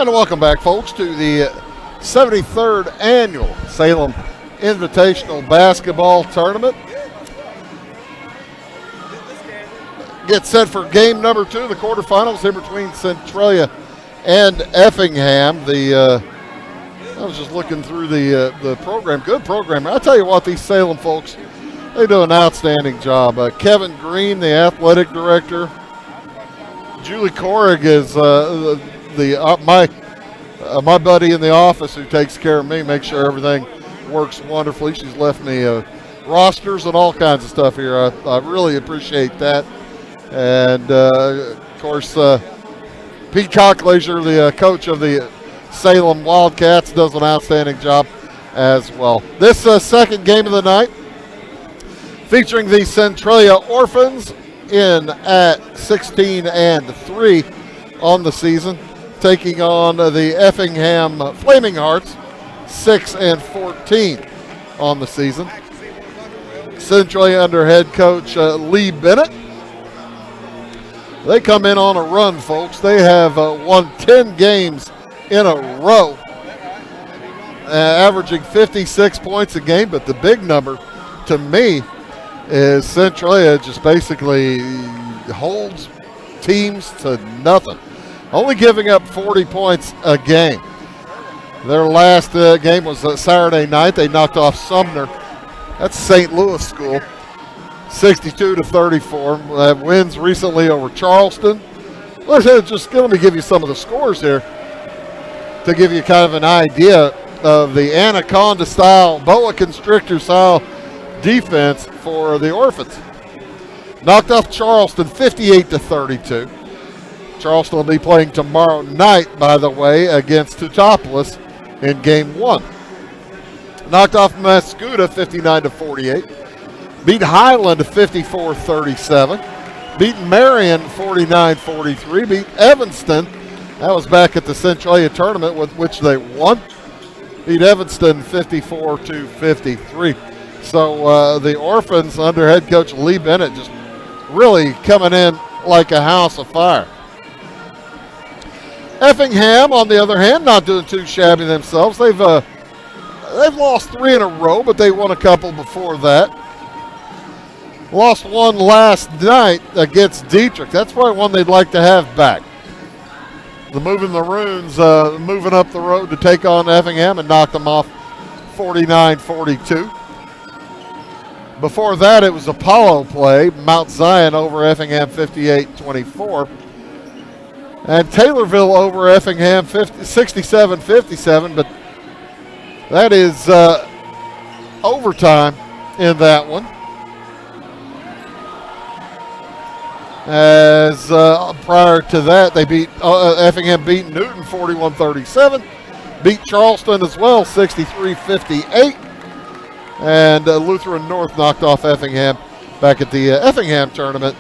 And welcome back, folks, to the 73rd Annual Salem Invitational Basketball Tournament. Get set for game number 2, the quarterfinals in between Centralia and Effingham. I was just looking through the program. Good program. I tell you what, these Salem folks, they do an outstanding job. Kevin Green, the athletic director. Julie Korig is my buddy in the office who takes care of me, makes sure everything works wonderfully. She's left me rosters and all kinds of stuff here. I really appreciate that. And, of course, Pete Cocklaser, the coach of the Salem Wildcats, does an outstanding job as well. This second game of the night featuring the Centralia Orphans in at 16-3 on the season, taking on the Effingham Flaming Hearts, 6-14 on the season. Centralia under head coach Lee Bennett. They come in on a run, folks. They have won 10 games in a row, averaging 56 points a game. But the big number to me is Centralia just basically holds teams to nothing, only giving up 40 points a game. Their last game was Saturday night. They knocked off Sumner. That's St. Louis school, 62-34. Wins recently over Charleston. Let me give you some of the scores here to give you kind of an idea of the Anaconda-style, boa constrictor-style defense for the Orphans. Knocked off Charleston 58-32. Charleston will be playing tomorrow night, by the way, against Teutopolis in game 1. Knocked off Mascoutah 59-48. Beat Highland 54-37. Beat Marion 49-43. Beat Evanston. That was back at the Centralia tournament, with which they won. Beat Evanston 54-53. So the Orphans under head coach Lee Bennett just really coming in like a house of fire. Effingham, on the other hand, not doing too shabby themselves. They've lost 3 in a row, but they won a couple before that. Lost one last night against Dietrich. That's probably one they'd like to have back. The Moving Maroons moving up the road to take on Effingham and knock them off 49-42. Before that, it was Apollo play. Mount Zion over Effingham 58-24. And Taylorville over Effingham 67-57, but that is overtime in that one. As prior to that, they beat Effingham beat Newton 41-37, beat Charleston as well 63-58, and Lutheran North knocked off Effingham back at the Effingham tournament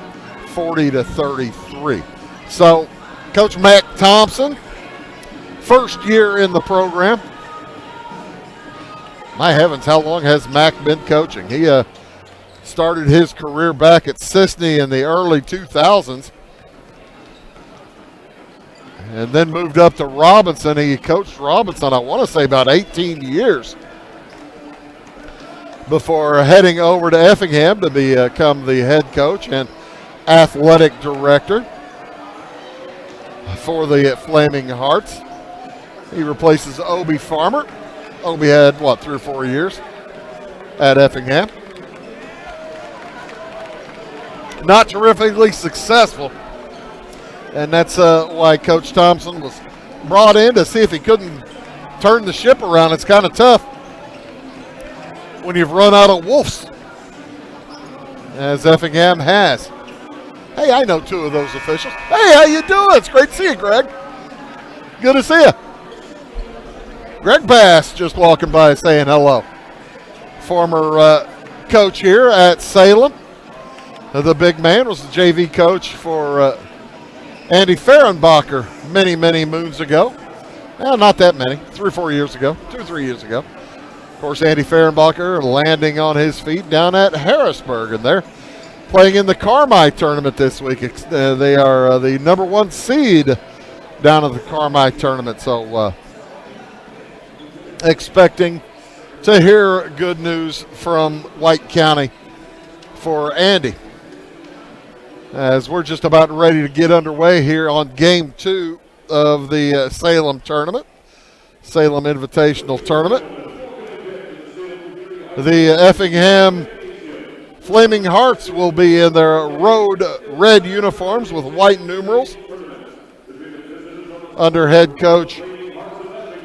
40-33. So, Coach Mac Thompson, first year in the program. My heavens, how long has Mac been coaching? He started his career back at Sisney in the early 2000s and then moved up to Robinson. He coached Robinson, I want to say, about 18 years before heading over to Effingham to become the head coach and athletic director for the Flaming Hearts. He replaces Obie Farmer. Obie had, 3 or 4 years at Effingham. Not terrifically successful, and that's why Coach Thompson was brought in to see if he couldn't turn the ship around. It's kind of tough when you've run out of wolves, as Effingham has. Hey, I know 2 of those officials. Hey, how you doing? It's great to see you, Greg. Good to see you. Greg Bass just walking by saying hello. Former coach here at Salem. The big man was the JV coach for Andy Fehrenbacher many, many moons ago. Well, not that many, 3 or 4 years ago, 2 or 3 years ago. Of course, Andy Fehrenbacher landing on his feet down at Harrisburg, and they're playing in the Carmi tournament this week. They are the number 1 seed down at the Carmi tournament. So expecting to hear good news from White County for Andy. As we're just about ready to get underway here on game 2 of the Salem tournament, Salem Invitational Tournament. The Effingham Flaming Hearts will be in their road red uniforms with white numerals under head coach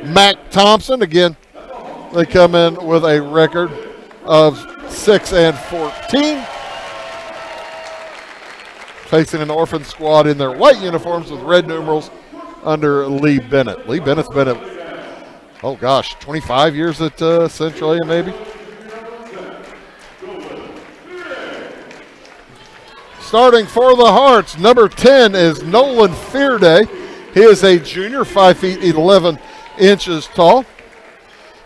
Mac Thompson. Again, they come in with a record of 6-14. Facing an Orphan squad in their white uniforms with red numerals under Lee Bennett. Lee Bennett's been at, 25 years at Centralia maybe. Starting for the Hearts, number 10 is Nolan Fearday. He is a junior, 5 feet 11 inches tall.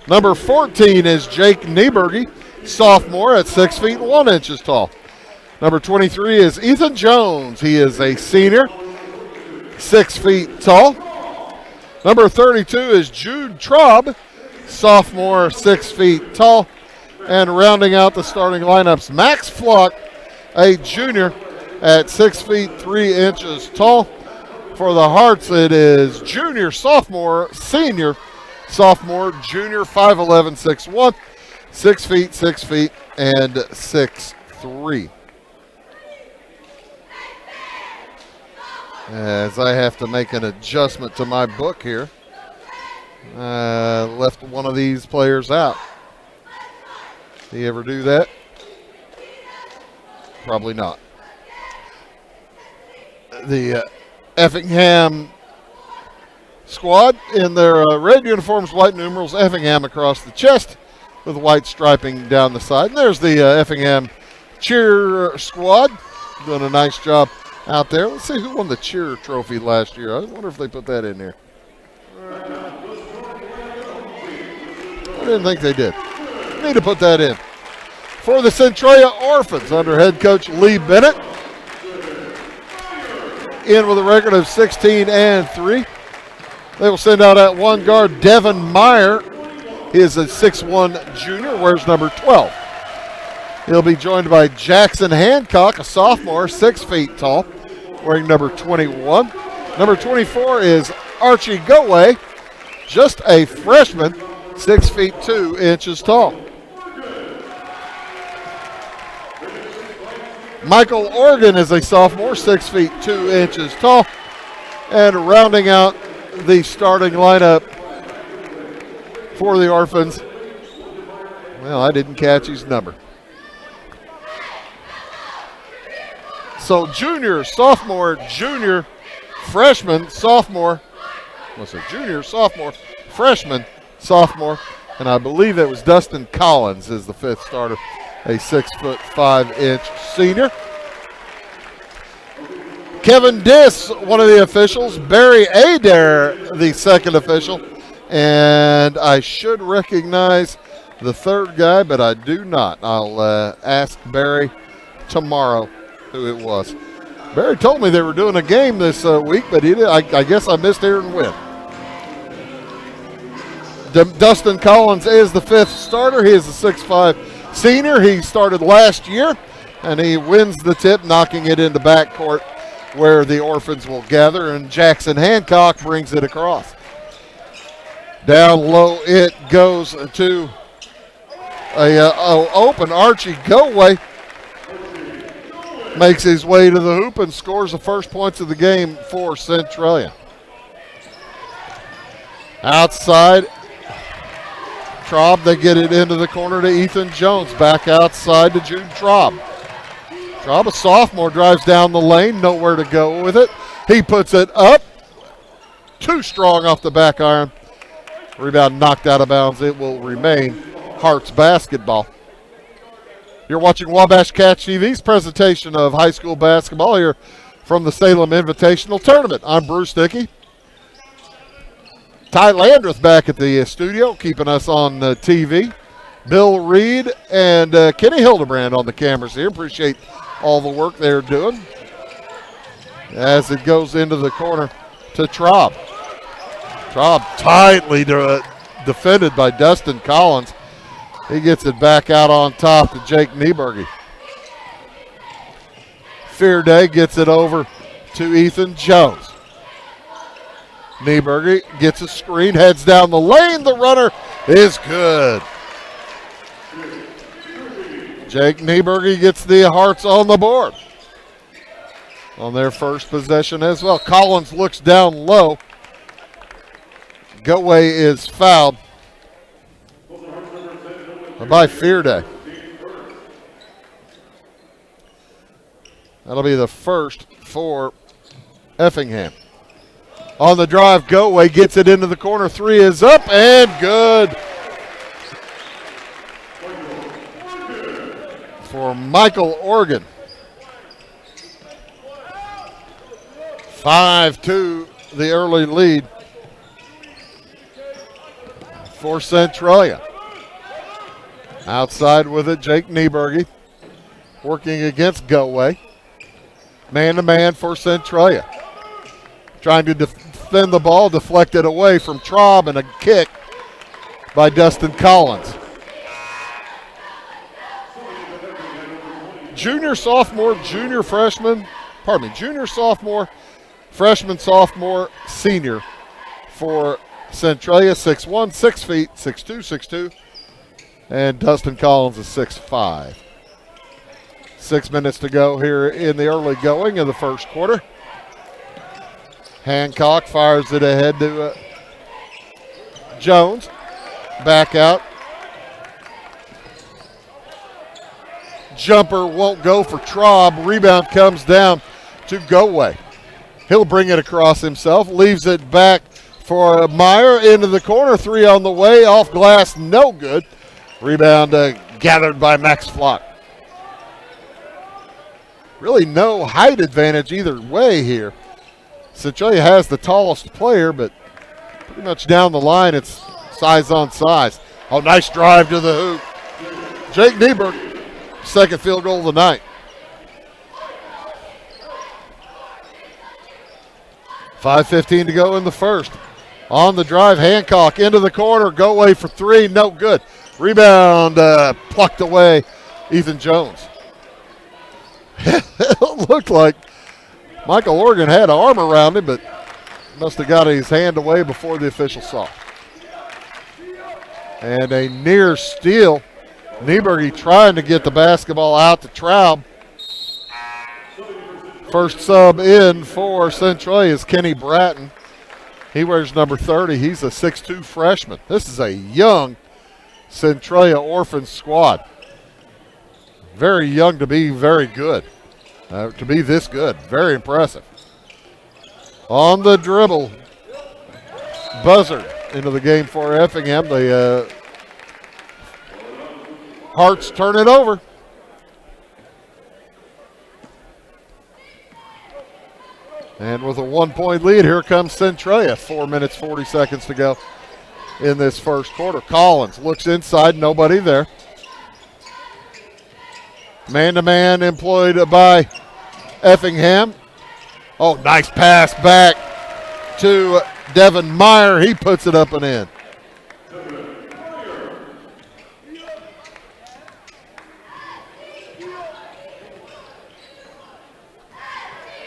Number 14 is Jake Nieberge, sophomore at 6 feet 1 inches tall. Number 23 is Ethan Jones. He is a senior, 6 feet tall. Number 32 is Jude Traub, sophomore, 6 feet tall. And rounding out the starting lineups, Max Flock, a junior at 6 feet 3 inches tall. For the Hearts, it is junior, sophomore, senior, sophomore, junior, 5'11", 6'1", 6 feet, and 6'3". As I have to make an adjustment to my book here. Left one of these players out. Do you ever do that? Probably not. The Effingham squad in their red uniforms, white numerals, Effingham across the chest with white striping down the side. And there's the Effingham cheer squad doing a nice job out there. Let's see who won the cheer trophy last year. I wonder if they put that in there. I didn't think they did. Need to put that in. For the Centralia Orphans, under head coach Lee Bennett, in with a record of 16-3. They will send out at one guard Devin Meyer. He is a 6'1 junior, wears number 12. He'll be joined by Jackson Hancock, a sophomore, 6 feet tall, wearing number 21. Number 24 is Archie Goway, just a freshman, 6 feet 2 inches tall. Michael Organ is a sophomore, 6 feet 2 inches tall. And rounding out the starting lineup for the Orphans, well, I didn't catch his number. So junior, sophomore, junior, freshman, sophomore. What's it? Junior, sophomore, freshman, sophomore. And I believe that was Dustin Collins is the fifth starter, a 6'5" senior. Kevin Diss, one of the officials. Barry Adair, the second official. And I should recognize the third guy, but I do not. I'll ask Barry tomorrow who it was. Barry told me they were doing a game this week, but he did. I guess I missed hearing when. Dustin Collins is the fifth starter. He is a 6'5" senior. He started last year, and he wins the tip, knocking it into backcourt where the Orphans will gather, and Jackson Hancock brings it across. Down low it goes to a open Archie Goway. Makes his way to the hoop and scores the first points of the game for Centralia. Outside, Traub, they get it into the corner to Ethan Jones. Back outside to Jude Traub. Traub, a sophomore, drives down the lane, nowhere to go with it. He puts it up. Too strong off the back iron. Rebound knocked out of bounds. It will remain Hearts basketball. You're watching Wabash Catch TV's presentation of high school basketball here from the Salem Invitational Tournament. I'm Bruce Dickey. Ty Landreth back at the studio, keeping us on TV. Bill Reed and Kenny Hildebrand on the cameras here. Appreciate all the work they're doing. As it goes into the corner to to Traub. Traub tightly defended by Dustin Collins. He gets it back out on top to Jake Nieberge. Fearday gets it over to Ethan Jones. Nieberge gets a screen, heads down the lane. The runner is good. Jake Nieberge gets the Hearts on the board on their first possession as well. Collins looks down low. Goetway is fouled by Fearday. That'll be the first for Effingham. On the drive, Goetway gets it into the corner. Three is up and good for Michael Organ. 5-2, the early lead for Centralia. Outside with it, Jake Nieberge working against Goetway. Man-to-man for Centralia. Trying to defend the ball, deflected away from Traub, and a kick by Dustin Collins. Junior, sophomore, freshman, sophomore, senior for Centralia. 6'1", 6 feet, 6'2", 6'2", and Dustin Collins is 6'5". 6 minutes to go here in the early going of the first quarter. Hancock fires it ahead to Jones. Back out. Jumper won't go for Traub. Rebound comes down to Goetway. He'll bring it across himself. Leaves it back for Meyer into the corner. Three on the way. Off glass, no good. Rebound gathered by Max Flock. Really no height advantage either way here. Centralia has the tallest player, but pretty much down the line it's size on size. Oh, nice drive to the hoop. Jake Nieberge, second field goal of the night. 5:15 to go in the first. On the drive, Hancock into the corner. Goetway for three, no good. Rebound plucked away, Ethan Jones. It looked like Michael Organ had an arm around him, but must have got his hand away before the official saw. And a near steal. Nieberge trying to get the basketball out to Traub. First sub in for Centralia is Kenny Bratton. He wears number 30. He's a 6'2 freshman. This is a young Centralia Orphans squad. Very young to be very good. To be this good. Very impressive. On the dribble. Buzzard into the game for Effingham. The Hearts turn it over. And with a 1-point lead, here comes Centralia. 4 minutes, 40 seconds to go in this first quarter. Collins looks inside, nobody there. Man-to-man employed by Effingham. Oh, nice pass back to Devin Meyer. He puts it up and in.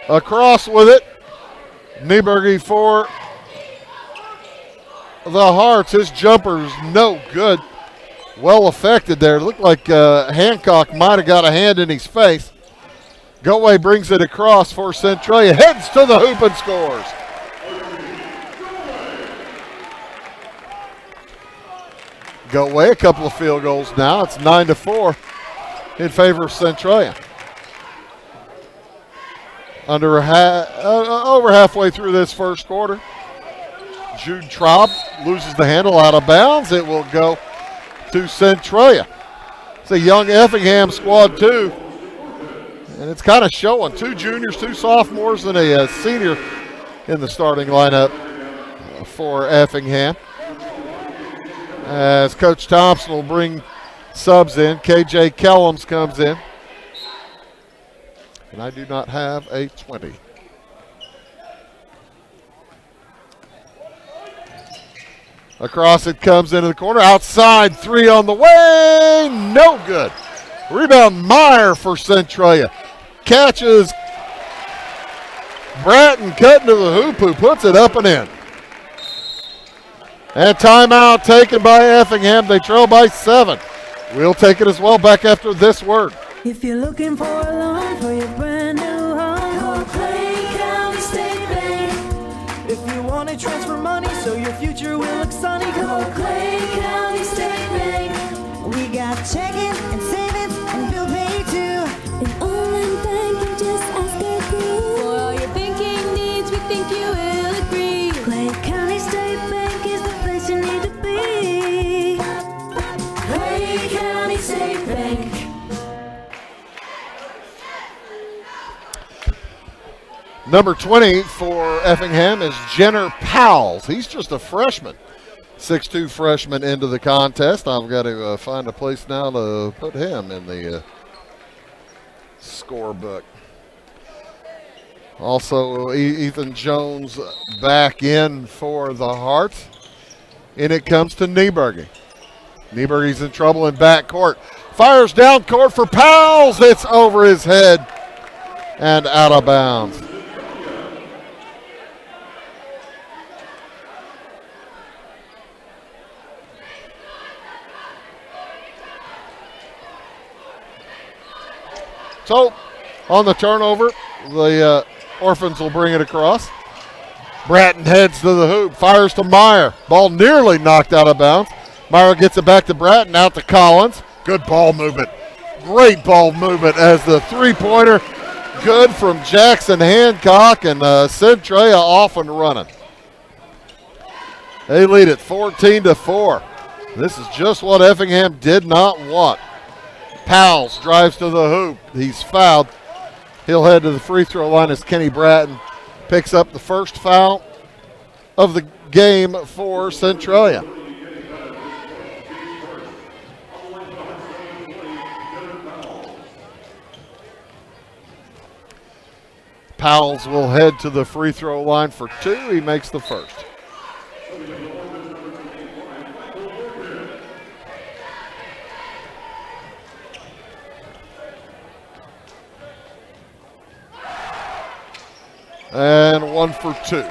Across with it. Nieberge for the Hearts. His jumper's no good. Well affected there. Looked like Hancock might have got a hand in his face. Goetway brings it across for Centralia. Heads to the hoop and scores. Goetway, a couple of field goals now. It's 9-4 in favor of Centralia. Over halfway through this first quarter. Jude Traub loses the handle out of bounds. It will go to Centralia. It's a young Effingham squad too. And it's kind of showing. 2 juniors, 2 sophomores, and a senior in the starting lineup for Effingham. As Coach Thompson will bring subs in. KJ Kellums comes in. And I do not have a 20. Across it comes into the corner. Outside, three on the way. No good. Rebound Meyer for Centralia. Catches Bratton cutting to the hoop, who puts it up and in. And timeout taken by Effingham. They trail by 7. We'll take it as well back after this word. If you're looking for a loan for your brand new home, call Clay County State Bank. If you want to transfer money so your future will look sunny, call Clay County State Bank. We got checking and savings and bill pay too. An online bank, you just ask our crew. For all your banking needs, we think you will agree. Clay County State Bank is the place you need to be. Clay County State Bank. Number 20 for Effingham is Jenner Powles. He's just a freshman. 6'2 freshman into the contest. I've got to find a place now to put him in the scorebook. Also, Ethan Jones back in for the Hearts. And it comes to Nieberge. Nieberge's in trouble in backcourt. Fires down court for Powles. It's over his head and out of bounds. So, on the turnover, the Orphans will bring it across. Bratton heads to the hoop, fires to Meyer. Ball nearly knocked out of bounds. Meyer gets it back to Bratton, out to Collins. Good ball movement. Great ball movement as the three-pointer, good from Jackson Hancock, and Centralia off and running. They lead it 14-4. This is just what Effingham did not want. Powles drives to the hoop. He's fouled. He'll head to the free throw line as Kenny Bratton picks up the first foul of the game for Centralia. Powles will head to the free throw line for 2. He makes the first. And 1 for 2.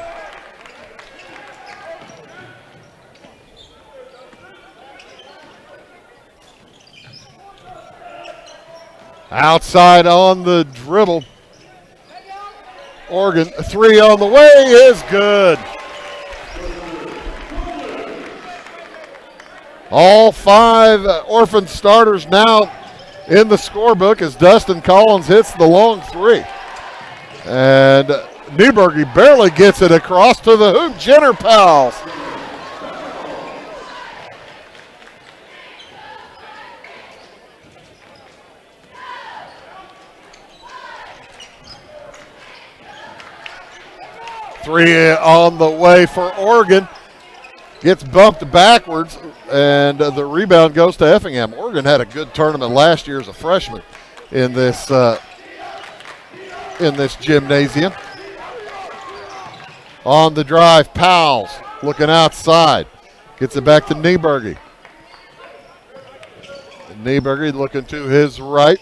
Outside on the dribble. Oregon, 3 on the way is good. All 5 Orphan starters now in the scorebook as Dustin Collins hits the long 3. And Nieberge barely gets it across to the hoop. Jenner Powles. Three on the way for Oregon. Gets bumped backwards, and the rebound goes to Effingham. Oregon had a good tournament last year as a freshman in this gymnasium. On the drive, Powles looking outside. Gets it back to Nieberge. Nieberge looking to his right.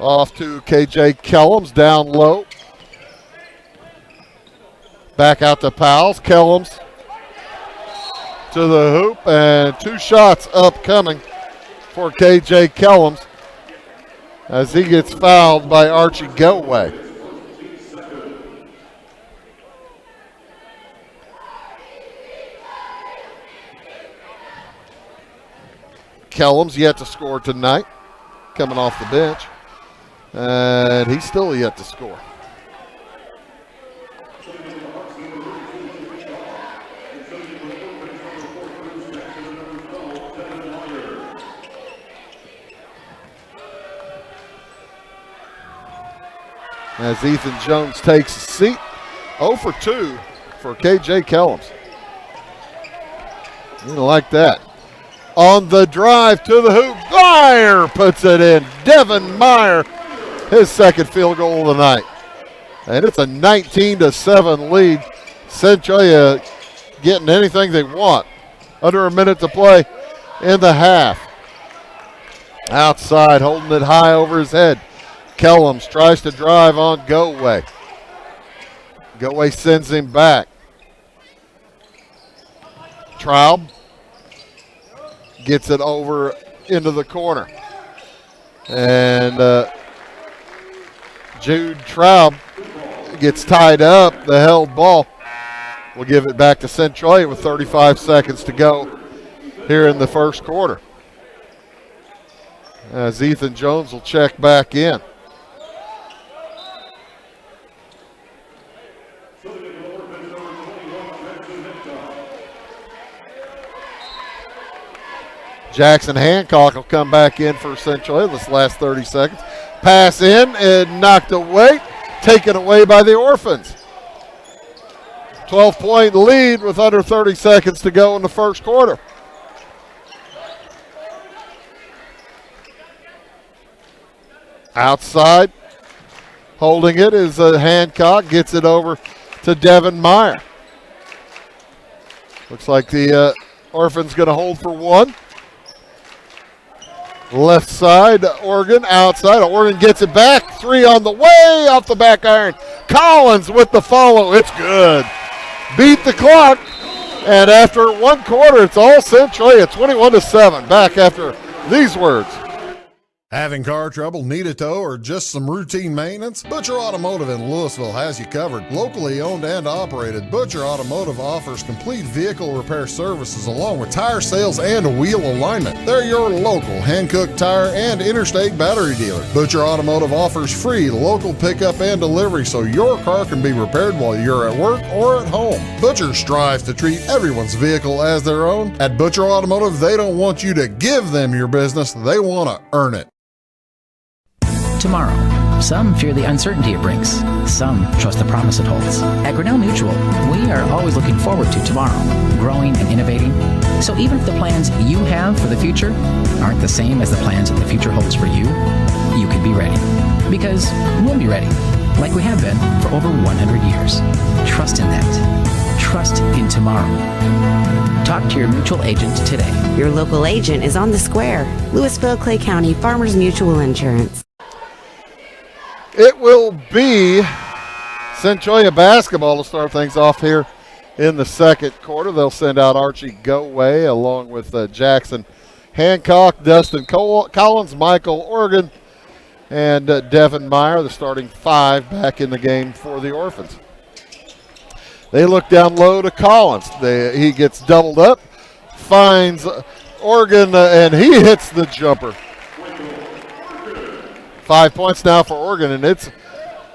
Off to KJ Kellums, down low. Back out to Powles. Kellums to the hoop, and 2 shots upcoming for KJ Kellums as he gets fouled by Archie Gelway. Kellums yet to score tonight, coming off the bench, and he's still yet to score. As Ethan Jones takes a seat, 0 for 2 for KJ Kellums. You don't like that. On the drive to the hoop, Meyer puts it in. Devin Meyer, his second field goal of the night. And it's a 19-7 lead. Centralia getting anything they want. Under a minute to play in the half. Outside, holding it high over his head. Kellums tries to drive on Goeway. Goeway sends him back. Traub gets it over into the corner. And Jude Traub gets tied up, the held ball. We'll give it back to Centralia with 35 seconds to go here in the first quarter. As Ethan Jones will check back in. Jackson Hancock will come back in for Centralia this last 30 seconds. Pass in and knocked away, taken away by the Orphans. 12-point lead with under 30 seconds to go in the first quarter. Outside, holding it is Hancock, gets it over to Devin Meyer. Looks like the Orphans going to hold for one. Left side, Oregon, outside. Oregon gets it back. Three on the way, off the back iron. Collins with the follow. It's good. Beat the clock. And after one quarter, it's all Centralia, 21-7. Back after these words. Having car trouble, need a tow, or just some routine maintenance? Butcher Automotive in Louisville has you covered. Locally owned and operated, Butcher Automotive offers complete vehicle repair services along with tire sales and wheel alignment. They're your local Hankook tire and interstate battery dealer. Butcher Automotive offers free local pickup and delivery so your car can be repaired while you're at work or at home. Butcher strives to treat everyone's vehicle as their own. At Butcher Automotive, they don't want you to give them your business, they want to earn it. Tomorrow. Some fear the uncertainty it brings. Some trust the promise it holds. At Grinnell Mutual, we are always looking forward to tomorrow, growing and innovating. So even if the plans you have for the future aren't the same as the plans that the future holds for you, you can be ready. Because we'll be ready, like we have been for over 100 years. Trust in that. Trust in tomorrow. Talk to your mutual agent today. Your local agent is on the square. Louisville, Clay County Farmers Mutual Insurance. It will be Centralia basketball to start things off here in the second quarter. They'll send out Archie Goeway along with Jackson Hancock, Dustin Collins, Michael Oregon, and Devin Meyer, the starting five back in the game for the Orphans. They look down low to Collins. He gets doubled up, finds Oregon, and he hits the jumper. 5 points now for Oregon, and it's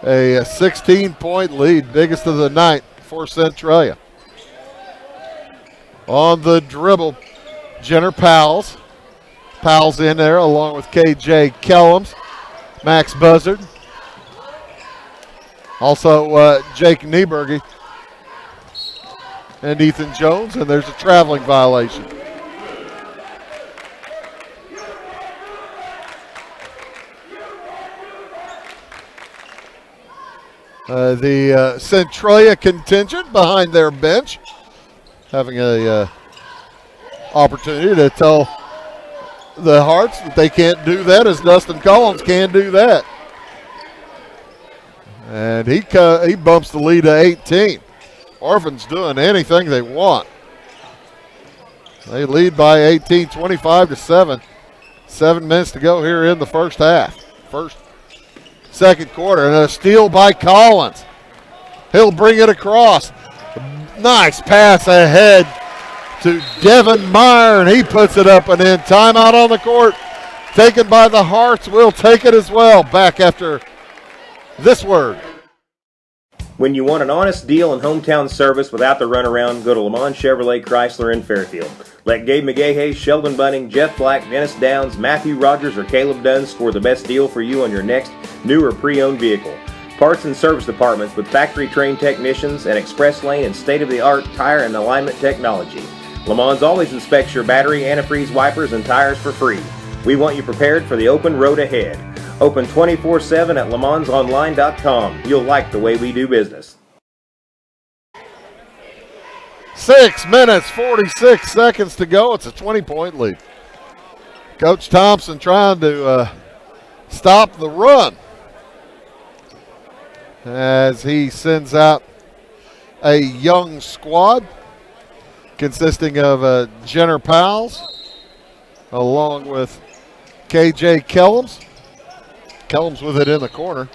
a 16-point lead, biggest of the night for Centralia. On the dribble, Jenner Powell's in there along with K.J. Kellums, Max Buzzard. Also Jake Nieberge and Ethan Jones, and there's a traveling violation. The Centralia contingent behind their bench having a opportunity to tell the Hearts that they can't do that, as Dustin Collins can do that. And he bumps the lead to 18. Orphans doing anything they want. They lead by 18, 25-7. 7 minutes to go here in the first half. Second quarter, and a steal by Collins. He'll bring it across. Nice pass ahead to Devin Meyer, and he puts it up and in. Timeout on the court, taken by the Hearts. We'll take it as well. Back after this word. When you want an honest deal and hometown service without the runaround, go to Lamont Chevrolet Chrysler in Fairfield. Let Gabe McGahey, Sheldon Bunning, Jeff Black, Dennis Downs, Matthew Rogers, or Caleb Dunn score the best deal for you on your next new or pre-owned vehicle. Parts and service departments with factory-trained technicians and express lane and state-of-the-art tire and alignment technology. Lamont always inspects your battery, antifreeze, wipers, and tires for free. We want you prepared for the open road ahead. Open 24/7 at LeMansOnline.com. You'll like the way we do business. 6 minutes, 46 seconds to go. It's a 20-point lead. Coach Thompson trying to stop the run as he sends out a young squad consisting of Jenner Powles along with KJ Kellums. Kellums with it in the corner.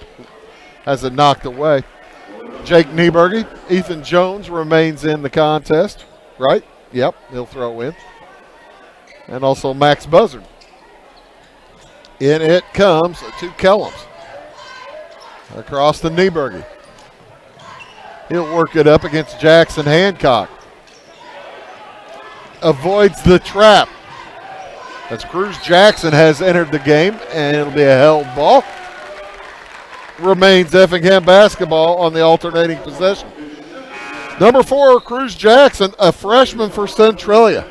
Has it knocked away. Jake Nieberge, Ethan Jones remains in the contest, right? Yep, he'll throw in. And also Max Buzzard. In it comes to Kellums. Across to Nieberge. He'll work it up against Jackson Hancock. Avoids the trap. As Cruz Jackson has entered the game, and it'll be a held ball. Remains Effingham basketball on the alternating possession. Number 4, Cruz Jackson, a freshman for Centralia.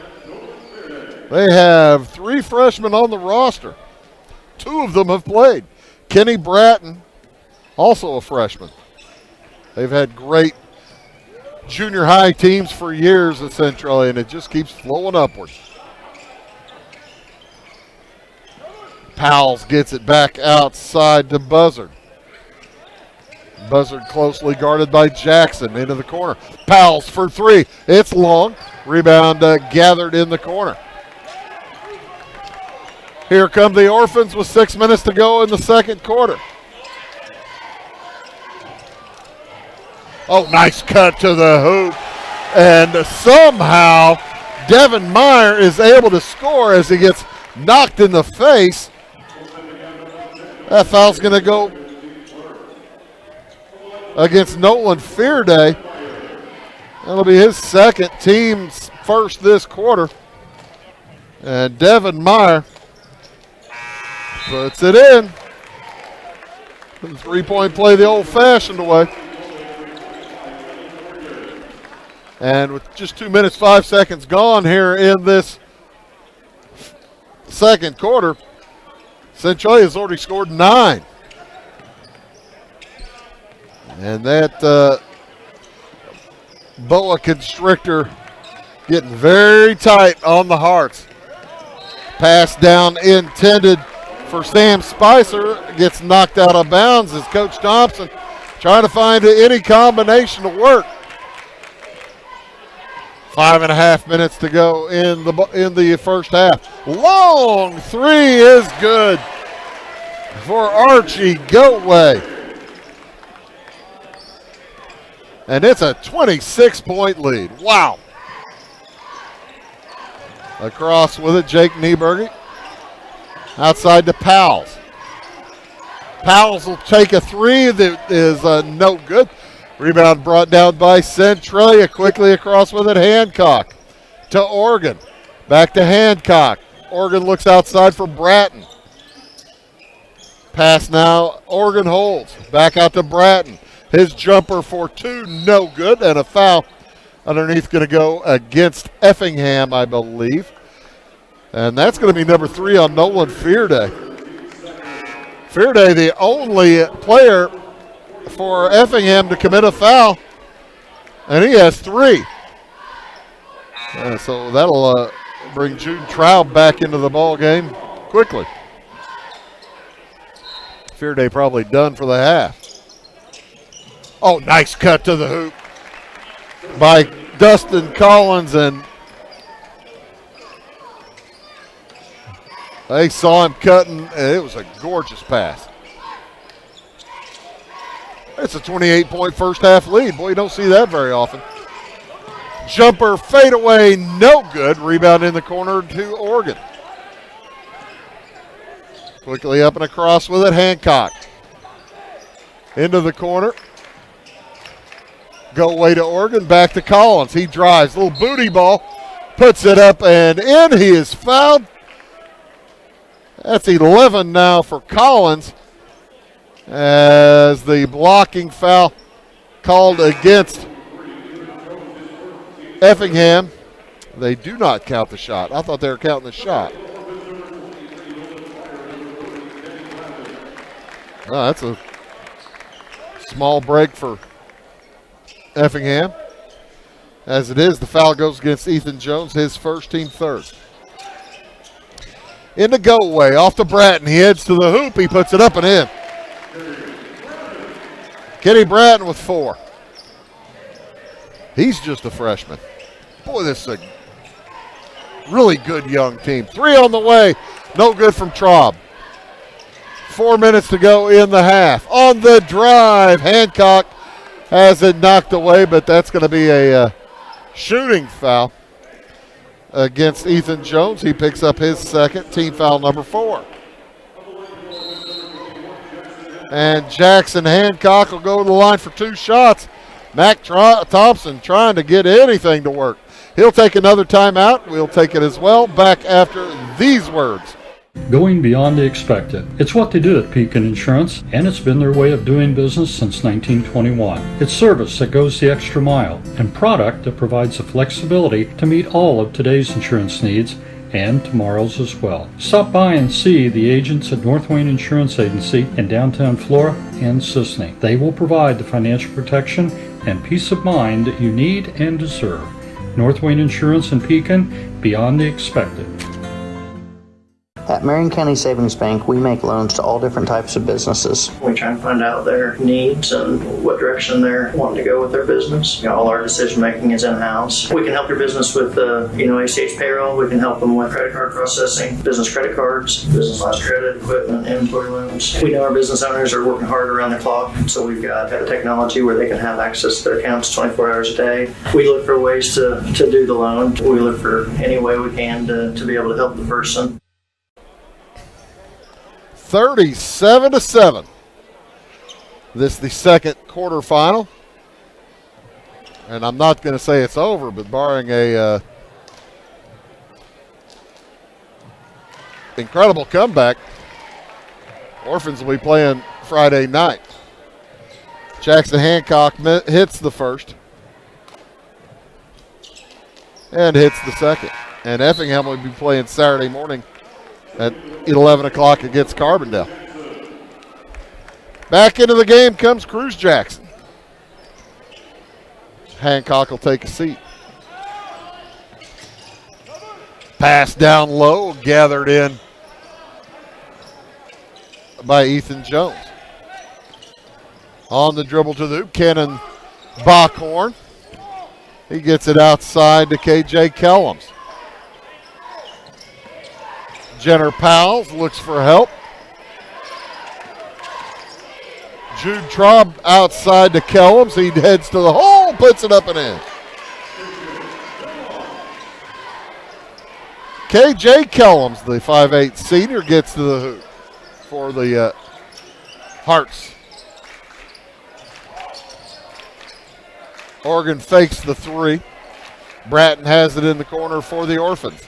They have 3 freshmen on the roster. 2 of them have played. Kenny Bratton, also a freshman. They've had great junior high teams for years at Centralia, and it just keeps flowing upward. Powles gets it back outside to Buzzard. Buzzard closely guarded by Jackson into the corner. Powles for 3. It's long. Rebound gathered in the corner. Here come the Orphans with 6 minutes to go in the second quarter. Oh, nice cut to the hoop. And somehow Devin Meyer is able to score as he gets knocked in the face. That foul's going to go against Nolan Fearday. That'll be his second, team's first this quarter. And Devin Meyer puts it in. The 3-point play the old-fashioned way. And with just 2 minutes, 5 seconds gone here in this second quarter, Centralia has already scored 9. And that boa constrictor getting very tight on the Hearts. Pass down intended for Sam Spicer. Gets knocked out of bounds as Coach Thompson trying to find any combination to work. 5.5 minutes to go in the first half. Long 3 is good for Archie Goatway. And it's a 26-point lead. Wow. Across with it, Jake Nieberge. Outside to Powles. Powles will take a 3 that is no good. Rebound brought down by Centralia. Quickly across with it, Hancock to Organ. Back to Hancock. Organ looks outside for Bratton. Pass now, Organ holds. Back out to Bratton. His jumper for 2, no good, and a foul underneath going to go against Effingham, I believe. And that's going to be number 3 on Nolan Fearday. Fearday, the only player for Effingham to commit a foul, and he has 3. So that'll bring Jude Traub back into the ball game quickly. Fearday probably done for the half. Oh, nice cut to the hoop by Dustin Collins, and they saw him cutting, and it was a gorgeous pass. It's a 28-point first half lead. Boy, you don't see that very often. Jumper fadeaway, no good. Rebound in the corner to Oregon. Quickly up and across with it, Hancock. Into the corner. Go away to Oregon, back to Collins. He drives, little booty ball, puts it up and in. He is fouled. That's 11 now for Collins as the blocking foul called against Effingham. They do not count the shot. I thought they were counting the shot. Oh, that's a small break for Effingham. As it is, the foul goes against Ethan Jones, his first, team third. In the go way, off to Bratton. He heads to the hoop. He puts it up and in. Kenny Bratton with 4. He's just a freshman. Boy, this is a really good young team. 3 on the way. No good from Traub. 4 minutes to go in the half. On the drive, Hancock has it knocked away, but that's going to be a shooting foul against Ethan Jones. He picks up his second, team foul number 4. And Jackson Hancock will go to the line for 2 shots. Mac Thompson trying to get anything to work. He'll take another timeout. We'll take it as well. Back after these words. Going beyond the expected. It's what they do at Pekin Insurance, and it's been their way of doing business since 1921. It's service that goes the extra mile, and product that provides the flexibility to meet all of today's insurance needs and tomorrow's as well. Stop by and see the agents at North Wayne Insurance Agency in downtown Flora and Sisney. They will provide the financial protection and peace of mind that you need and deserve. North Wayne Insurance in Pekin, beyond the expected. At Marion County Savings Bank, we make loans to all different types of businesses. We try and find out their needs and what direction they're wanting to go with their business. All our decision making is in-house. We can help your business with ACH payroll. We can help them with credit card processing, business credit cards, business lines credit, equipment, inventory loans. We know our business owners are working hard around the clock, so we've got the technology where they can have access to their accounts 24 hours a day. We look for ways to do the loan. We look for any way we can to be able to help the person. 37-7. This is the second quarterfinal. And I'm not going to say it's over, but barring a incredible comeback, Orphans will be playing Friday night. Jackson Hancock hits the first and hits the second. And Effingham will be playing Saturday morning at 11 o'clock against Carbondale. Back into the game comes Cruz Jackson. Hancock will take a seat. Pass down low, gathered in by Ethan Jones. On the dribble to the hoop, Cannon Bockhorn. He gets it outside to KJ Kellums. Jenner Powell looks for help. Jude Traub outside to Kellums. He heads to the hole, puts it up and in. KJ Kellums, the 5'8 senior, gets to the hoop for the Hearts. Oregon fakes the 3. Bratton has it in the corner for the Orphans.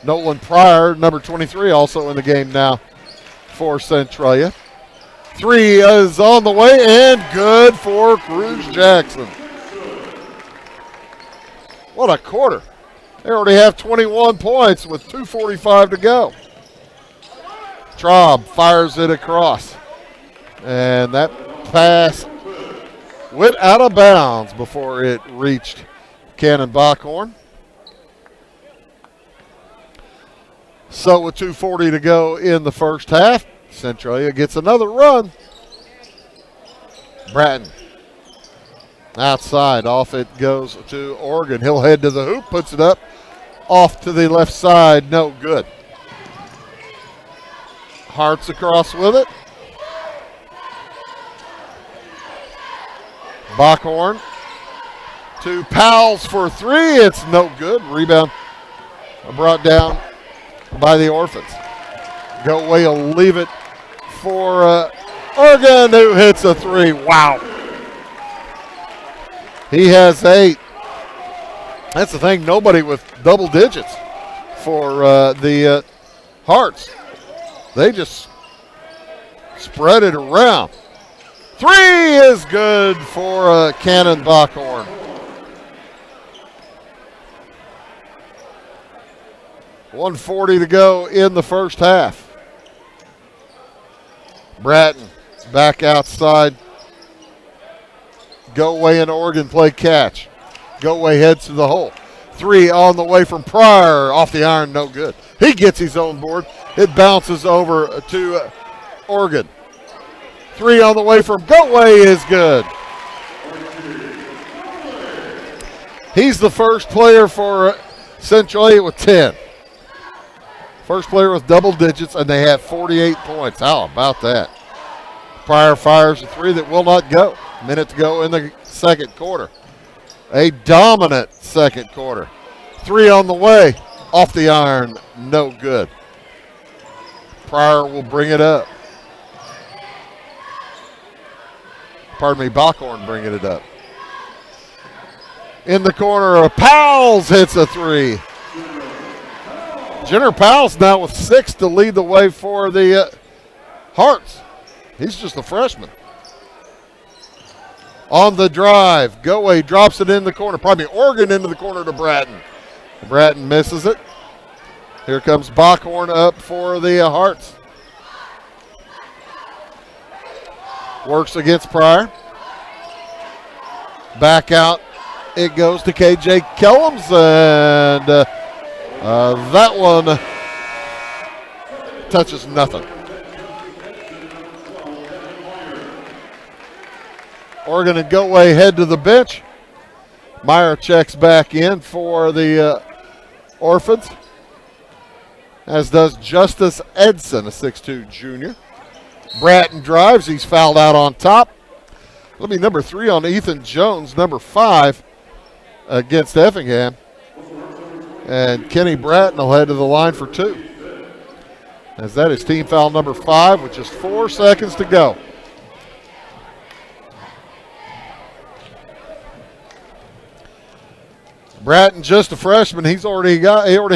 Nolan Pryor, number 23, also in the game now for Centralia. 3 is on the way and good for Cruz Jackson. What a quarter. They already have 21 points with 2:45 to go. Traub fires it across. And that pass went out of bounds before it reached Cannon Bockhorn. So with 2:40 to go in the first half, Centralia gets another run. Bratton outside, off it goes to Oregon. He'll head to the hoop, puts it up, off to the left side, no good. Hart's across with it. Bockhorn to Powell's for 3. It's no good. Rebound brought down by the Orphans. Go away, will leave it for Oregon, who hits a 3. Wow. He has 8. That's the thing, nobody with double digits for the Hearts. They just spread it around. 3 is good for Cannon Bockhorn. .140 to go in the first half. Bratton back outside. Go away in Oregon, play catch. Goeway heads to the hole. 3 on the way from Pryor. Off the iron, no good. He gets his own board. It bounces over to Oregon. 3 on the way from Goeway is good. He's the first player for Centralia with 10. First player with double digits, and they have 48 points. How about that? Pryor fires a 3 that will not go. Minute to go in the second quarter. A dominant second quarter. 3 on the way. Off the iron, no good. Pryor will bring it up. Pardon me, Bockhorn bringing it up. In the corner, Powles hits a 3. Jenner Powles now with 6 to lead the way for the Hearts. He's just a freshman. On the drive, Goeway drops it in the corner. Probably Oregon into the corner to Bratton. Bratton misses it. Here comes Bockhorn up for the Hearts. Works against Pryor. Back out. It goes to KJ Kellums, and that one touches nothing. Oregon and Goeway head to the bench. Meyer checks back in for the Orphans, as does Justice Edson, a 6'2 junior. Bratton drives. He's fouled out on top. It'll be number 3 on Ethan Jones, number 5 against Effingham. And Kenny Bratton will head to the line for 2. As that is team foul number 5 with just 4 seconds to go. Bratton, just a freshman. He already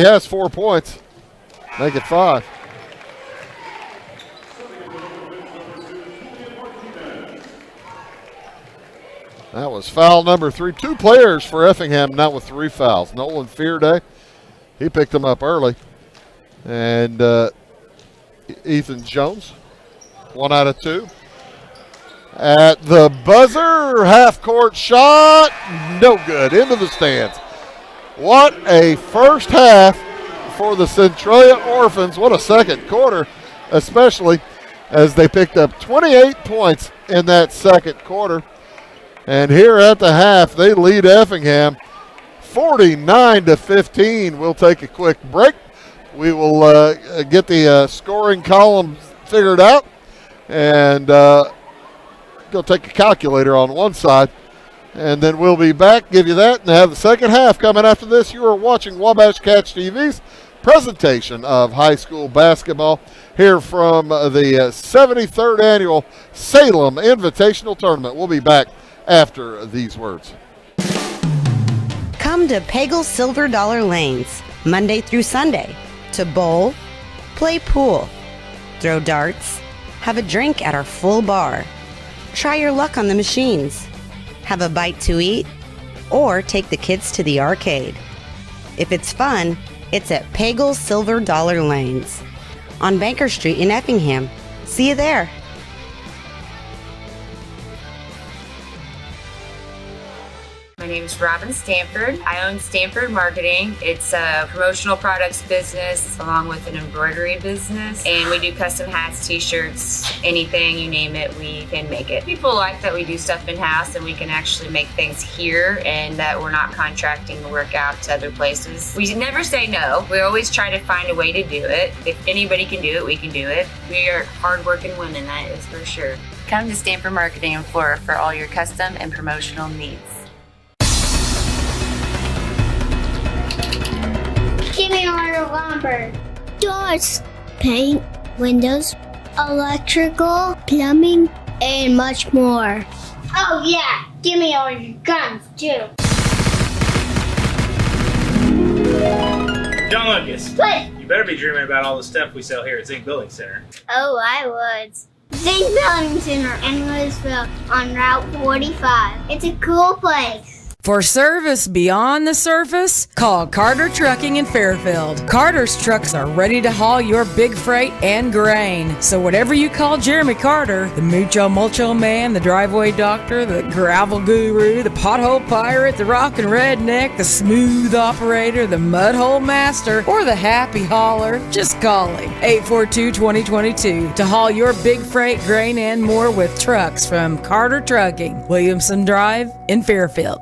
has 4 points. Make it 5. That was foul number 3. 2 players for Effingham now with 3 fouls. Nolan Fearday, he picked them up early. And Ethan Jones, 1 out of 2. At the buzzer, half-court shot, no good, into the stands. What a first half for the Centralia Orphans. What a second quarter, especially as they picked up 28 points in that second quarter. And here at the half, they lead Effingham 49-15. We'll take a quick break. We will get the scoring column figured out and go take a calculator on one side. And then we'll be back, give you that, and have the second half coming after this. You are watching Wabash Catch TV's presentation of high school basketball here from the 73rd Annual Salem Invitational Tournament. We'll be back after these words. Come to Pagel Silver Dollar Lanes, Monday through Sunday, to bowl, play pool, throw darts, have a drink at our full bar, try your luck on the machines, have a bite to eat, or take the kids to the arcade. If it's fun, it's at Pagel Silver Dollar Lanes on Banker Street in Effingham. See you there. My name is Robin Stanford. I own Stanford Marketing. It's a promotional products business along with an embroidery business. And we do custom hats, t-shirts, anything, you name it, we can make it. People like that we do stuff in-house and we can actually make things here and that we're not contracting the work out to other places. We never say no. We always try to find a way to do it. If anybody can do it, we can do it. We are hardworking women, that is for sure. Come to Stanford Marketing in Flora for all your custom and promotional needs. Give me all your lumber. Doors, paint, windows, electrical, plumbing, and much more. Oh yeah, give me all your guns too. John Lucas. What? You better be dreaming about all the stuff we sell here at Zink Building Center. Oh, I would. Zink Building Center in Louisville on Route 45. It's a cool place. For service beyond the surface, call Carter Trucking in Fairfield. Carter's trucks are ready to haul your big freight and grain. So whatever you call Jeremy Carter, the Mucho Mulcho Man, the driveway doctor, the gravel guru, the pothole pirate, the rockin' redneck, the smooth operator, the mudhole master, or the happy hauler, just call him. 842-2022 to haul your big freight, grain, and more with trucks from Carter Trucking, Williamson Drive in Fairfield.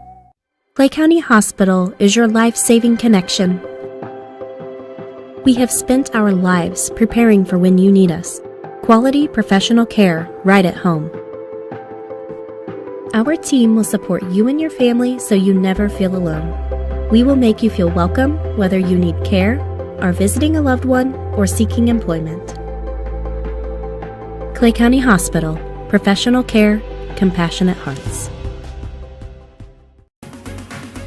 Clay County Hospital is your life-saving connection. We have spent our lives preparing for when you need us. Quality professional care right at home. Our team will support you and your family so you never feel alone. We will make you feel welcome whether you need care, are visiting a loved one, or seeking employment. Clay County Hospital. Professional care, compassionate hearts.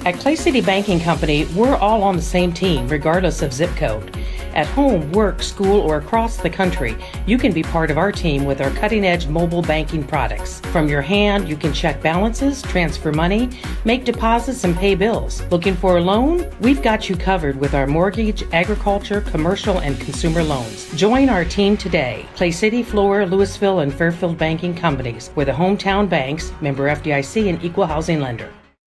At Clay City Banking Company, we're all on the same team, regardless of zip code. At home, work, school, or across the country, you can be part of our team with our cutting-edge mobile banking products. From your hand, you can check balances, transfer money, make deposits, and pay bills. Looking for a loan? We've got you covered with our mortgage, agriculture, commercial, and consumer loans. Join our team today. Clay City, Flora, Louisville, and Fairfield Banking Companies. We're the hometown banks, member FDIC, and equal housing lender.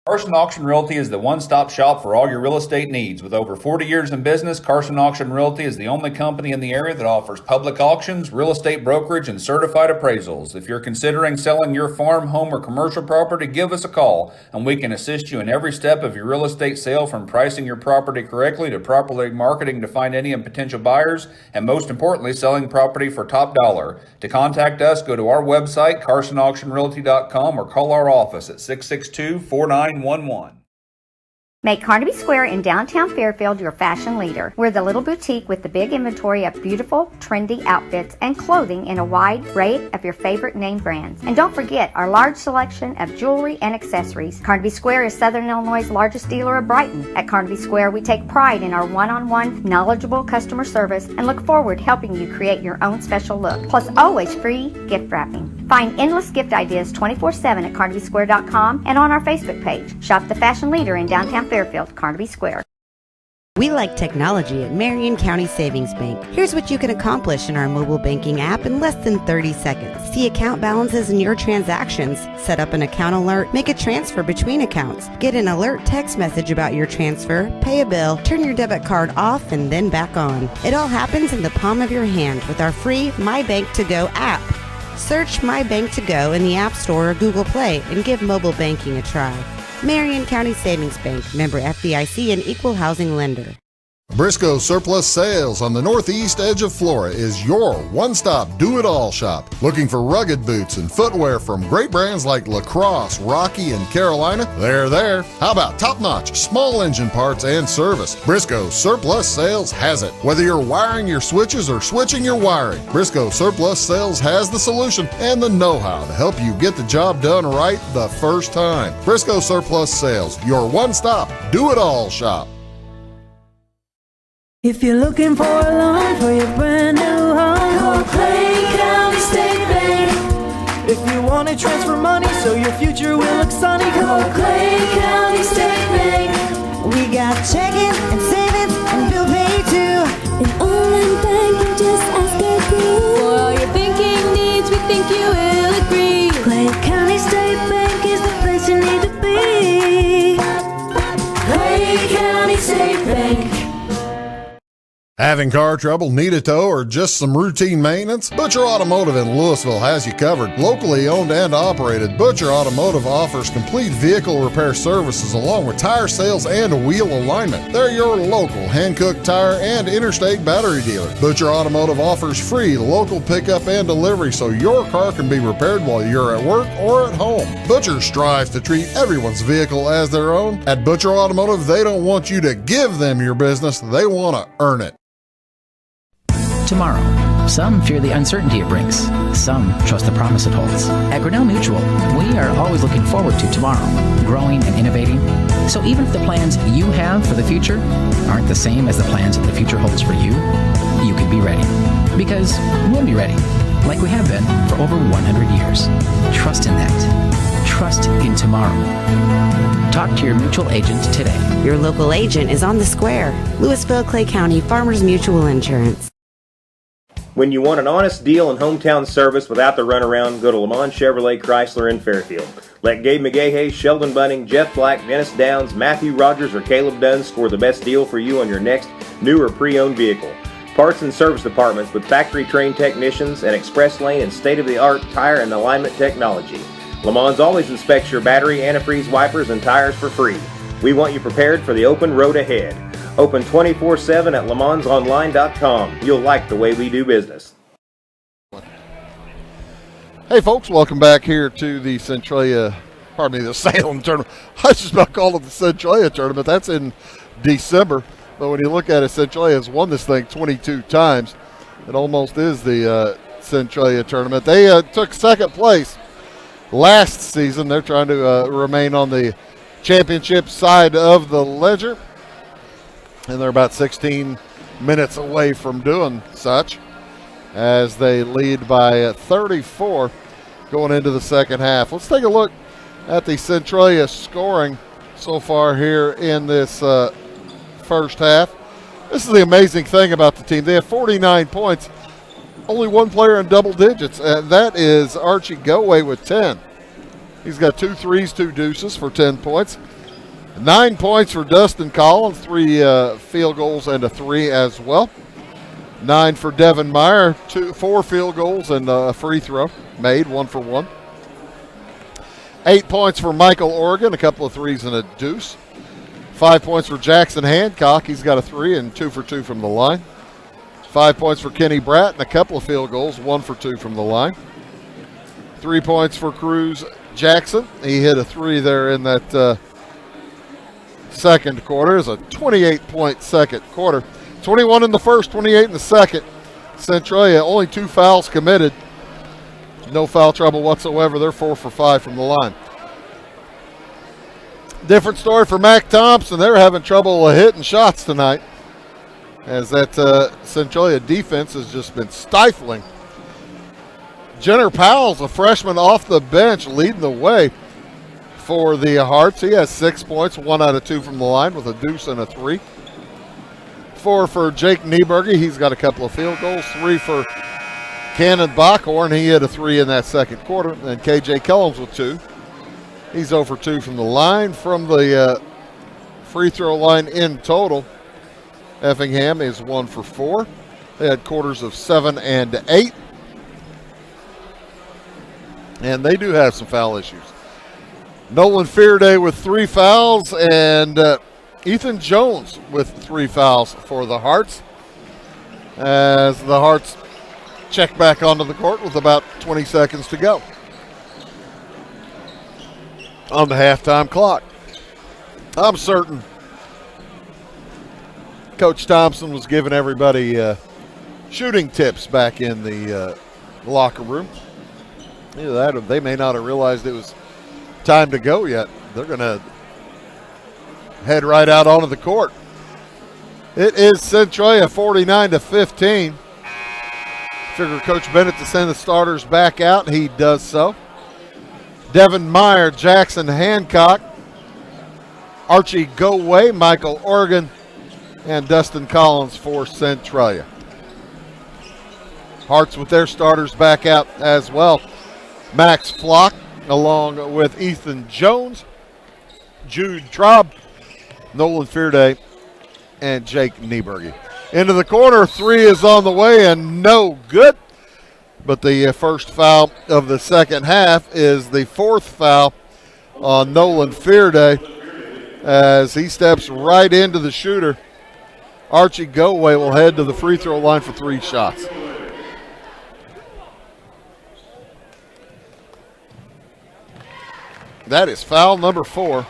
Carson Auction Realty is the one-stop shop for all your real estate needs. With over 40 years in business, Carson Auction Realty is the only company in the area that offers public auctions, real estate brokerage, and certified appraisals. If you're considering selling your farm, home, or commercial property, give us a call, and we can assist you in every step of your real estate sale, from pricing your property correctly to properly marketing to find any potential buyers, and most importantly, selling property for top dollar. To contact us, go to our website, carsonauctionrealty.com, or call our office at 662-4911. Make Carnaby Square in downtown Fairfield your fashion leader. We're the little boutique with the big inventory of beautiful, trendy outfits and clothing in a wide array of your favorite name brands. And don't forget our large selection of jewelry and accessories. Carnaby Square is Southern Illinois' largest dealer of Brighton. At Carnaby Square, we take pride in our one-on-one, knowledgeable customer service and look forward to helping you create your own special look. Plus, always free gift wrapping. Find endless gift ideas 24/7 at CarnabySquare.com and on our Facebook page. Shop the fashion leader in downtown Fairfield, Carnaby Square. We like technology at Marion County Savings Bank. Here's what you can accomplish in our mobile banking app in less than 30 seconds. See account balances in your transactions, set up an account alert, make a transfer between accounts, get an alert text message about your transfer, pay a bill, turn your debit card off and then back on. It all happens in the palm of your hand with our free My Bank to Go app. Search My Bank to Go in the App Store or Google Play and give mobile banking a try. Marion County Savings Bank, member FDIC and equal housing lender. Briscoe Surplus Sales on the northeast edge of Flora is your one-stop do-it-all shop. Looking for rugged boots and footwear from great brands like Lacrosse, Rocky, and Carolina? They're there. How about top-notch small engine parts and service? Briscoe Surplus Sales has it. Whether you're wiring your switches or switching your wiring, Briscoe Surplus Sales has the solution and the know-how to help you get the job done right the first time. Briscoe Surplus Sales, your one-stop do-it-all shop. If you're looking for a loan for your brand new home, call Clay County State Bank. If you want to transfer money so your future will look sunny, call Clay County State Bank. We got checking and savings and bill pay too. An online bank, just ask our crew. For all your banking needs, we think you will agree. Clay County State Bank is the place you need to be. Clay County State Bank. Having car trouble, need a tow, or just some routine maintenance? Butcher Automotive in Louisville has you covered. Locally owned and operated, Butcher Automotive offers complete vehicle repair services along with tire sales and wheel alignment. They're your local Hankook tire and interstate battery dealer. Butcher Automotive offers free local pickup and delivery so your car can be repaired while you're at work or at home. Butcher strives to treat everyone's vehicle as their own. At Butcher Automotive, they don't want you to give them your business, they want to earn it. Tomorrow. Some fear the uncertainty it brings. Some trust the promise it holds. At Grinnell Mutual, we are always looking forward to tomorrow, growing and innovating. So even if the plans you have for the future aren't the same as the plans that the future holds for you, you can be ready. Because we'll be ready, like we have been for over 100 years. Trust in that. trust in tomorrow. Talk to your mutual agent today. Your local agent is on the square. Louisville, Clay County Farmers Mutual Insurance. When you want an honest deal and hometown service without the runaround, go to Le Mans Chevrolet Chrysler in Fairfield. Let Gabe McGahey, Sheldon Bunning, Jeff Black, Dennis Downs, Matthew Rogers, or Caleb Dunn score the best deal for you on your next new or pre-owned vehicle. Parts and service departments with factory-trained technicians and express lane and state-of-the-art tire and alignment technology. Le Mans always inspects your battery, antifreeze, wipers, and tires for free. We want you prepared for the open road ahead. Open 24/7 at lemansonline.com. You'll like the way we do business. Hey folks, welcome back here to the Centralia, the Salem tournament. I just about called it the Centralia tournament. That's in December. But when you look at it, Centralia has won this thing 22 times. It almost is the Centralia tournament. They took second place last season. They're trying to remain on the championship side of the ledger. And they're about 16 minutes away from doing such as they lead by 34 going into the second half. Let's take a look at the Centralia scoring so far here in this first half. This is the amazing thing about the team. They have 49 points, only one player in double digits, and that is Archie Goway with 10. He's got 2 threes, 2 deuces for 10 points. 9 points for Dustin Collins, 3 field goals and a 3 as well. 9 for Devin Meyer, 4 field goals and a free throw made, 1 for 1. 8 points for Michael Oregon, a couple of threes and a deuce. 5 points for Jackson Hancock. He's got a 3 and 2 for 2 from the line. 5 points for Kenny Bratt and a couple of field goals, 1 for 2 from the line. 3 points for Cruz Jackson. He hit a 3 there in that second quarter. It's a 28-point second quarter. 21 in the first, 28 in the second. Centralia, only 2 fouls committed. No foul trouble whatsoever. They're 4 for 5 from the line. Different story for Mac Thompson. They're having trouble hitting shots tonight, as that Centralia defense has just been stifling. Jenner Powell's a freshman off the bench leading the way for the Hearts. He has 6 points, 1 out of 2 from the line with a deuce and a 3. 4 for Jake Nieberger. He's got a couple of field goals. 3 for Cannon Backhorn. He hit a 3 in that second quarter. And KJ Kellums with 2. He's 0 for 2 from the line. From the free throw line in total, Effingham is 1 for 4. They had quarters of 7 and 8. And they do have some foul issues. Nolan Fearday with 3 fouls, and Ethan Jones with 3 fouls for the Hearts, as the Hearts check back onto the court with about 20 seconds to go on the halftime clock. I'm certain Coach Thompson was giving everybody shooting tips back in the locker room. Either that or they may not have realized it was time to go yet. They're going to head right out onto the court. It is Centralia 49-15. Figure Coach Bennett to send the starters back out. He does so. Devin Meyer, Jackson Hancock, Archie Goway, Michael Oregon, and Dustin Collins for Centralia. Hearts with their starters back out as well. Max Flock, along with Ethan Jones, Jude Traub, Nolan Fearday, and Jake Nieberger. Into the corner, 3 is on the way and no good. But the first foul of the second half is the 4th foul on Nolan Fearday, as he steps right into the shooter. Archie Goway will head to the free throw line for 3 shots. That is foul number 4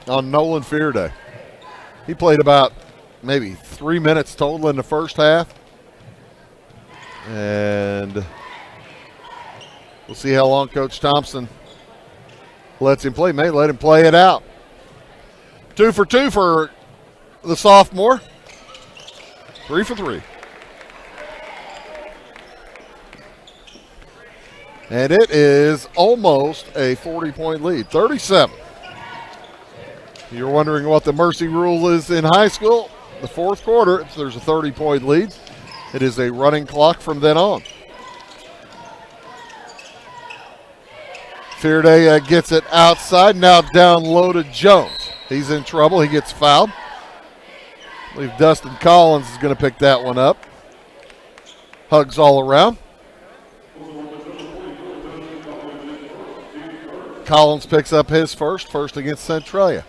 on Nolan Fearday. He played about maybe 3 minutes total in the first half. And we'll see how long Coach Thompson lets him play. May let him play it out. 2 for 2 for the sophomore. 3 for 3. And it is almost a 40-point lead, 37. You're wondering what the mercy rule is in high school? The fourth quarter, if there's a 30-point lead, it is a running clock from then on. Fearday gets it outside, now down low to Jones. He's in trouble, he gets fouled. I believe Dustin Collins is going to pick that one up. Hugs all around. Collins picks up his first against Centralia.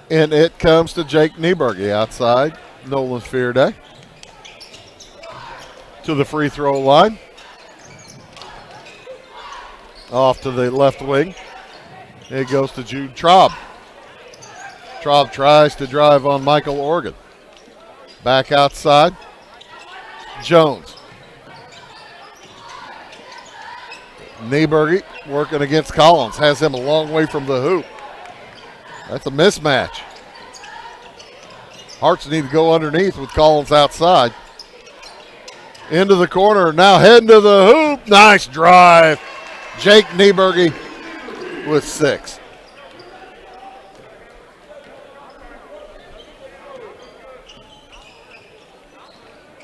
And it comes to Jake Nieberge outside Nolan Fearday. To the free throw line. Off to the left wing. It goes to Jude Traub. Traub tries to drive on Michael Organ. Back outside. Jones. Nieberge working against Collins. Has him a long way from the hoop. That's a mismatch. Hearts need to go underneath with Collins outside. Into the corner, now heading to the hoop. Nice drive. Jake Nieberge with 6.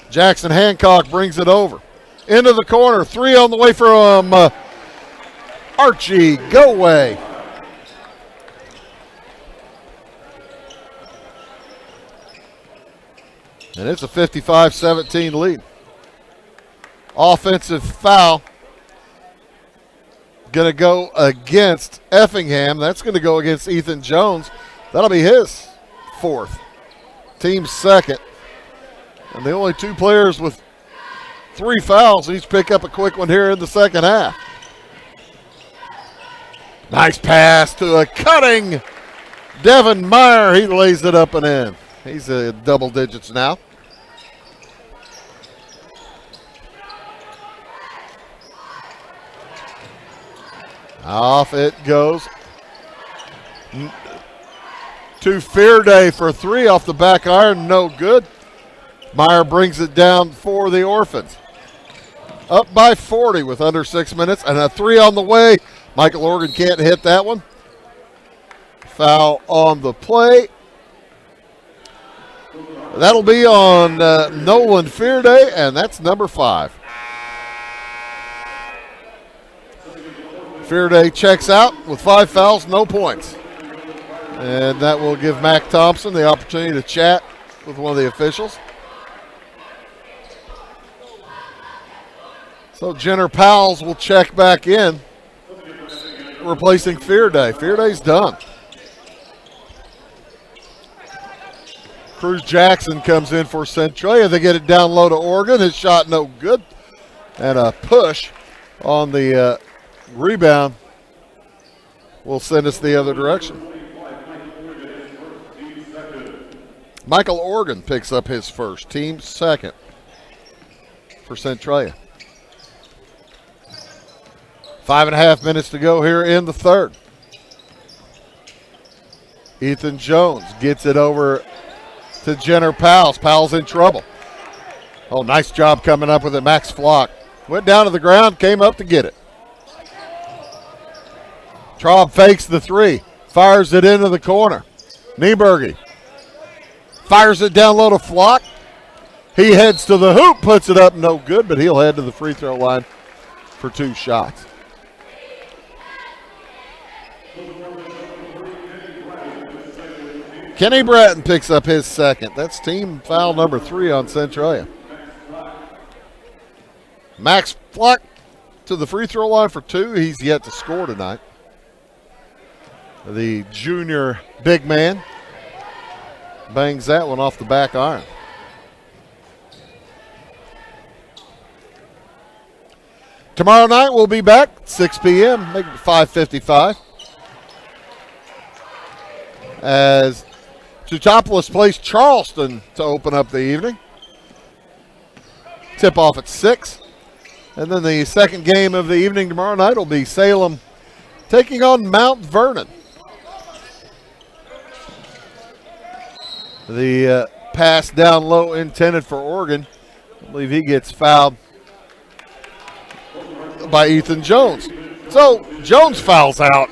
Jackson Hancock brings it over. Into the corner, 3 on the way from Archie Goway. And it's a 55-17 lead. Offensive foul going to go against Effingham. That's going to go against Ethan Jones. That'll be his 4th. Team's 2nd. And the only 2 players with 3 fouls each pick up a quick one here in the second half. Nice pass to a cutting Devin Meyer. He lays it up and in. He's double digits now. Off it goes to Fearday for 3 off the back iron. No good. Meyer brings it down for the Orphans. Up by 40 with under 6 minutes. And a 3 on the way. Michael Organ can't hit that one. Foul on the play. That'll be on Nolan Fearday, and that's number 5. Fearday checks out with 5 fouls, no points. And that will give Mac Thompson the opportunity to chat with one of the officials. So Jenner Powles will check back in, replacing Fearday. Fearday's done. Cruz Jackson comes in for Centralia. They get it down low to Oregon. His shot no good. And a push on the rebound will send us the other direction. Michael Organ picks up his first. Team 2nd for Centralia. 5.5 minutes to go here in the 3rd. Ethan Jones gets it over to Jenner Powles. Powles in trouble. Oh, nice job coming up with it. Max Flock went down to the ground, came up to get it. Traub fakes the 3, fires it into the corner. Nieberge fires it down low to Flock. He heads to the hoop, puts it up, no good, but he'll head to the free throw line for 2 shots. Kenny Bratton picks up his 2nd. That's team foul number 3 on Centralia. Max Flock to the free throw line for 2. He's yet to score tonight. The junior big man bangs that one off the back iron. Tomorrow night we'll be back 6 p.m., make it 5:55. As Teutopolis plays Charleston to open up the evening. Tip off at 6. And then the second game of the evening tomorrow night will be Salem taking on Mount Vernon. The pass down low intended for Oregon. believe he gets fouled by Ethan Jones. So Jones fouls out.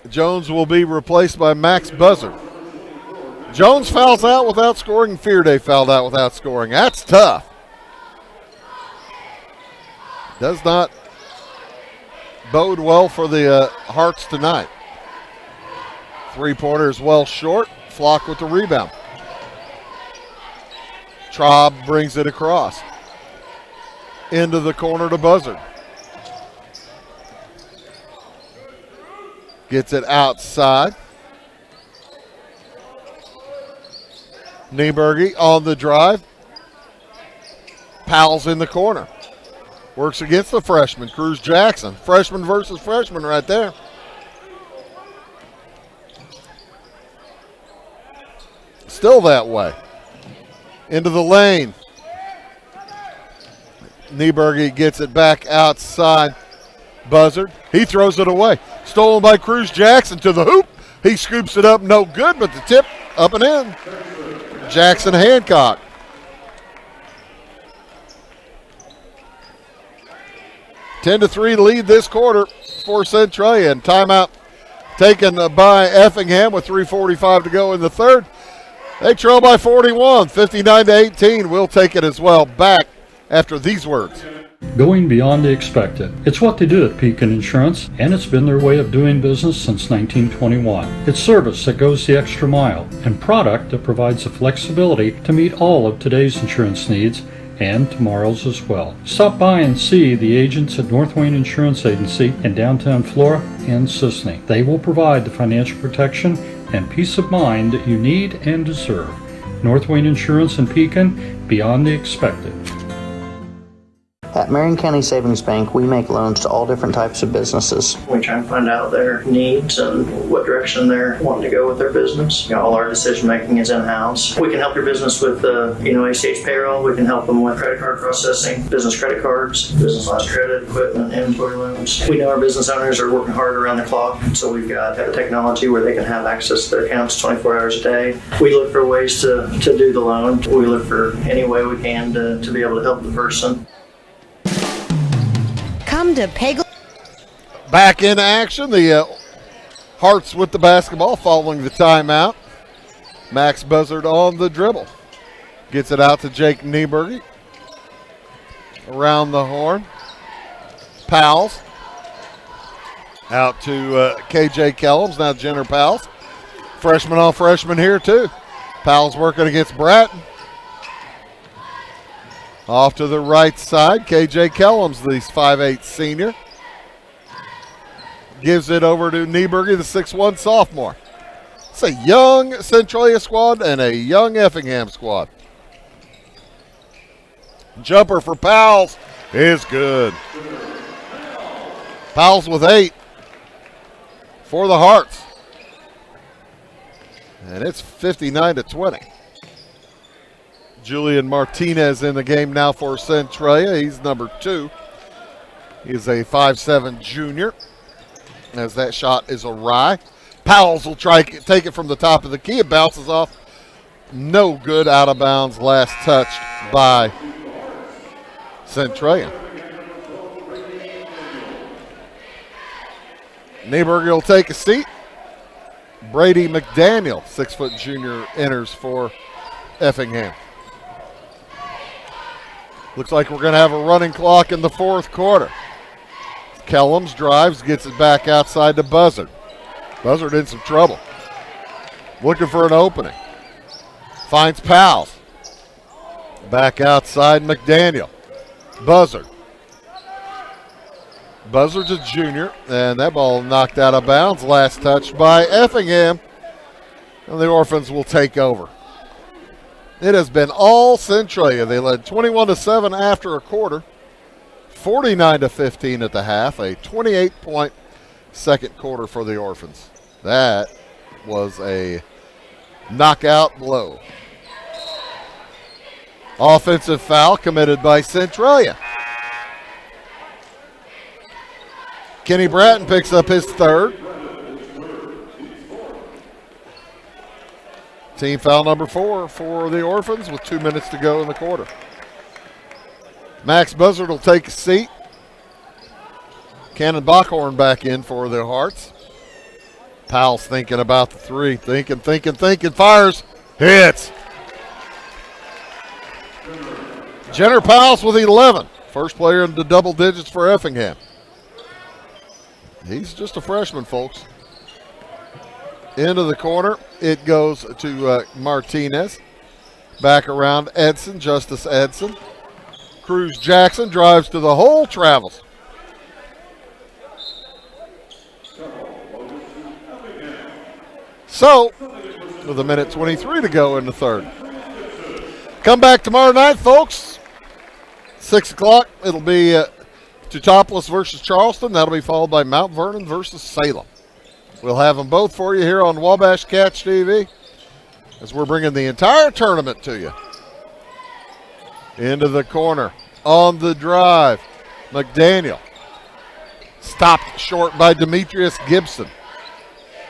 Jones will be replaced by Max Buzzard. Jones fouls out without scoring. Fearday fouled out without scoring. That's tough. Does not bode well for the Hearts tonight. Three-pointer is well short. Flock with the rebound. Traub brings it across. Into the corner to Buzzard. Gets it outside. Nieberge on the drive. Powell's in the corner. Works against the freshman, Cruz Jackson. Freshman versus freshman right there. Still that way. Into the lane. Nieberge gets it back outside. Buzzard. He throws it away. Stolen by Cruz Jackson to the hoop. He scoops it up, no good, but the tip up and in. Jackson Hancock. Ten to 3 lead this quarter for Centralia. And timeout taken by Effingham with 3:45 to go in the third. They trail by 41, 59-18. We'll take it as well. Back after these words. Going beyond the expected. It's what they do at Pekin Insurance, and it's been their way of doing business since 1921. It's service that goes the extra mile, and product that provides the flexibility to meet all of today's insurance needs and tomorrow's as well. Stop by and see the agents at North Wayne Insurance Agency in downtown Flora and Sisney. They will provide the financial protection and peace of mind that you need and deserve. North Wayne Insurance in Pekin, beyond the expected. At Marion County Savings Bank, we make loans to all different types of businesses. We try and find out their needs and what direction they're wanting to go with their business. All our decision making is in-house. We can help your business with ACH payroll. We can help them with credit card processing, business credit cards, business lines of credit, equipment, inventory loans. We know our business owners are working hard around the clock, so we've got the technology where they can have access to their accounts 24 hours a day. We look for ways to do the loan. We look for any way we can to be able to help the person. Come to Pagel. Back in action. The Hearts with the basketball following the timeout. Max Buzzard on the dribble. Gets it out to Jake Nieberge. Around the horn. Powell's. Out to KJ Kellums. Now Jenner Powell's. Freshman on freshman here too. Powell's working against Bratton. Off to the right side, KJ Kellums, the 5'8 senior. Gives it over to Nieberge, the 6'1 sophomore. It's a young Centralia squad and a young Effingham squad. Jumper for Powell's is good. Powell's with 8 for the Hearts. And it's 59-20. Julian Martinez in the game now for Centralia. He's number 2. He's a 5'7 junior. As that shot is awry. Powell's will try to take it from the top of the key. It bounces off. No good, out of bounds. Last touched by Centralia. Nieberge will take a seat. Brady McDaniel, 6' junior, enters for Effingham. Looks like we're going to have a running clock in the fourth quarter. Kellums drives, gets it back outside to Buzzard. Buzzard in some trouble. Looking for an opening. Finds Powell. Back outside McDaniel. Buzzard. Buzzard's a junior, and that ball knocked out of bounds. Last touch by Effingham. And the Orphans will take over. It has been all Centralia. They led 21-7 after a quarter, 49-15 at the half, a 28-point second quarter for the Orphans. That was a knockout blow. Offensive foul committed by Centralia. Kenny Bratton picks up his third. Team foul number 4 for the Orphans with 2 minutes to go in the quarter. Max Buzzard will take a seat. Cannon Bockhorn back in for the Hearts. Powell's thinking about the three. Thinking, fires, hits. Jenner Powell's with 11. First player into double digits for Effingham. He's just a freshman, folks. Into the corner, it goes to Martinez. Back around Edson, Justice Edson. Cruz Jackson drives to the hole, travels. So, with a minute 23 to go in the third. Come back tomorrow night, folks. 6 o'clock, it'll be Teutopolis versus Charleston. That'll be followed by Mount Vernon versus Salem. We'll have them both for you here on Wabash Catch TV as we're bringing the entire tournament to you. Into the corner, on the drive, McDaniel. Stopped short by Demetrius Gibson.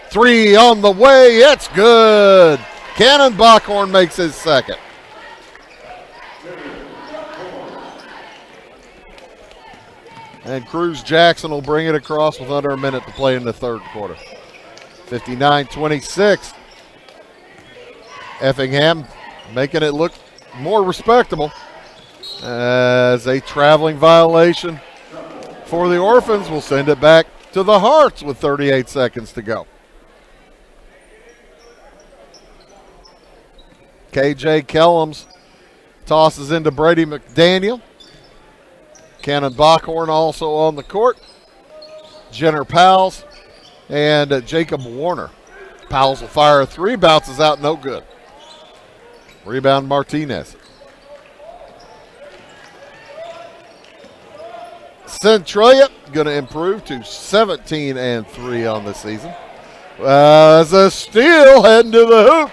3 on the way, it's good. Cannon Bockhorn makes his second. And Cruz Jackson will bring it across with under a minute to play in the third quarter. 59-26. Effingham making it look more respectable as a traveling violation for the Orphans will send it back to the Hearts with 38 seconds to go. KJ Kellums tosses into Brady McDaniel. Cannon Bockhorn also on the court. Jenner Powell's and Jacob Warner. Powell's will fire a three, bounces out, no good. Rebound Martinez. Centralia going to improve to 17-3 on the season. As a steal heading to the hoop.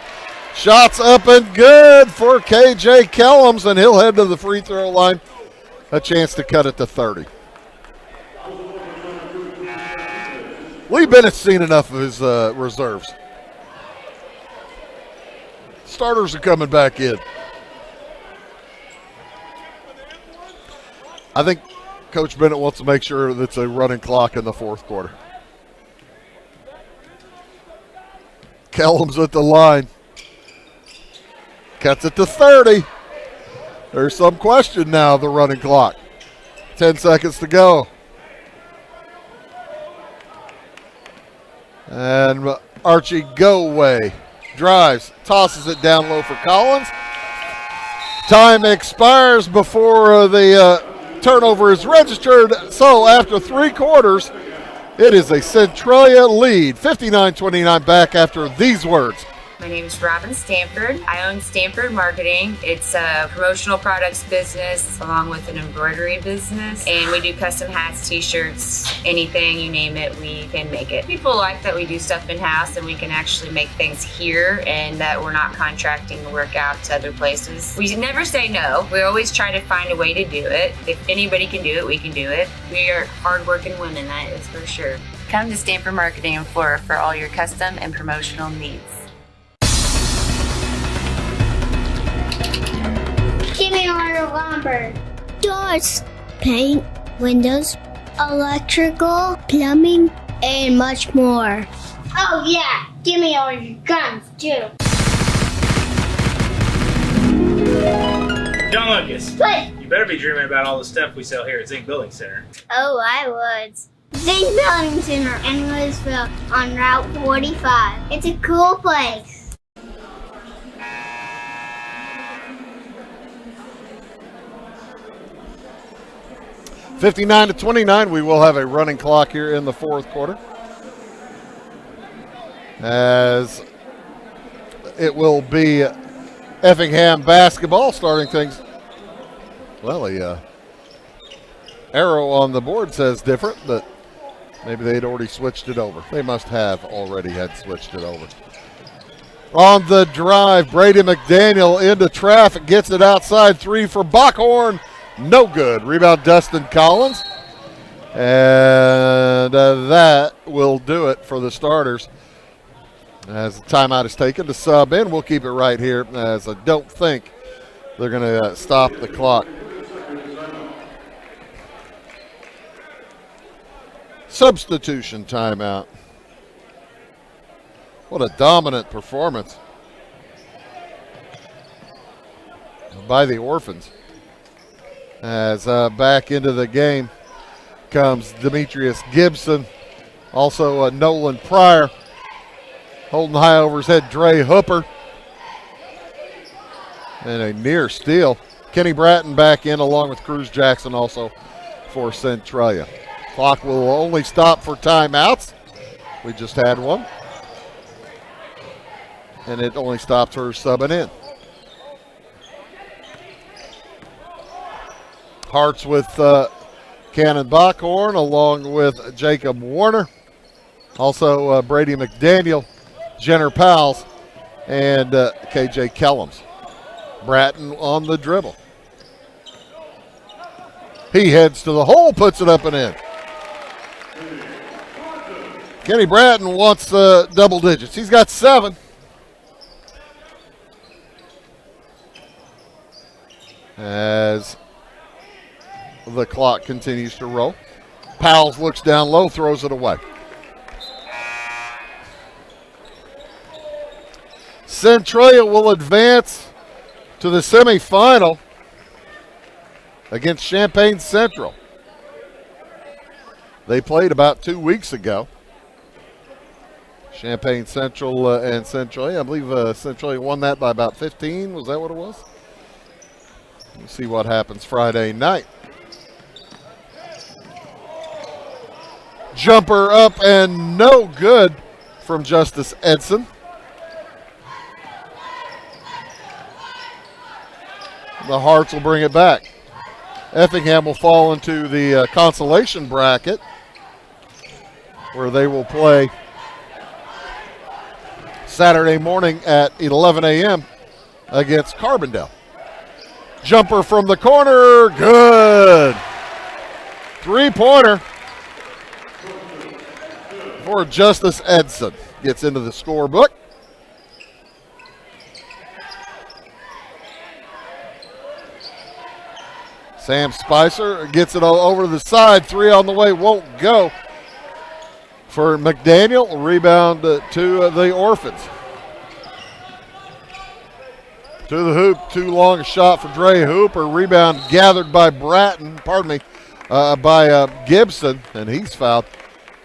Shots up and good for KJ Kellums, and he'll head to the free throw line. A chance to cut it to 30. Lee Bennett's seen enough of his reserves. Starters are coming back in. I think Coach Bennett wants to make sure that's a running clock in the fourth quarter. Kellums at the line. Cuts it to 30. There's some question now of the running clock. 10 seconds to go. And Archie Go-Way drives, tosses it down low for Collins. Time expires before the turnover is registered. So after 3 quarters, it is a Centralia lead. 59-29 back after these words. My name is Robin Stanford. I own Stanford Marketing. It's a promotional products business along with an embroidery business. And we do custom hats, t-shirts, anything, you name it, we can make it. People like that we do stuff in-house and we can actually make things here and that we're not contracting the work out to other places. We never say no. We always try to find a way to do it. If anybody can do it, we can do it. We are hardworking women, that is for sure. Come to Stanford Marketing in Florida for all your custom and promotional needs. Give me all your lumber. Doors, paint, windows, electrical, plumbing, and much more. Oh yeah, give me all your guns too. John Lucas. What? You better be dreaming about all the stuff we sell here at Zink Building Center. Oh, I would. Zink Building Center in Louisville on Route 45. It's a cool place. (59-29). We will have a running clock here in the fourth quarter, as it will be Effingham basketball starting things. Well, the arrow on the board says different, but maybe they'd already switched it over. They must have already had switched it over. On the drive, Brady McDaniel into traffic, gets it outside, 3 for Bockhorn. No good. Rebound Dustin Collins. And that will do it for the starters. As the timeout is taken to sub in, we'll keep it right here as I don't think they're going to stop the clock. Substitution timeout. What a dominant performance by the Orphans. As back into the game comes Demetrius Gibson, also Nolan Pryor. Holding high over his head, Dre Hooper. And a near steal. Kenny Bratton back in along with Cruz Jackson also for Centralia. Clock will only stop for timeouts. We just had one. And it only stops for subbing in. Hearts with Cannon Backhorn along with Jacob Warner. Also Brady McDaniel, Jenner Powles, and KJ Kellums. Bratton on the dribble. He heads to the hole, puts it up and in. Kenny Bratton wants double digits. He's got 7. As the clock continues to roll. Powles looks down low, throws it away. Centralia will advance to the semifinal against Champaign Central. They played about 2 weeks ago. Champaign Central and Centralia. I believe Centralia won that by about 15. Was that what it was? We'll see what happens Friday night. Jumper up and no good from Justice Edson. The Hearts will bring it back. Effingham will fall into the consolation bracket where they will play Saturday morning at 11 a.m. against Carbondale. Jumper from the corner, good. 3-pointer for Justice Edson. Gets into the scorebook. Sam Spicer gets it all over the side. 3 on the way, won't go. For McDaniel, rebound to the Orphans. To the hoop, too long a shot for Dre Hooper. Rebound gathered by by Gibson, and he's fouled.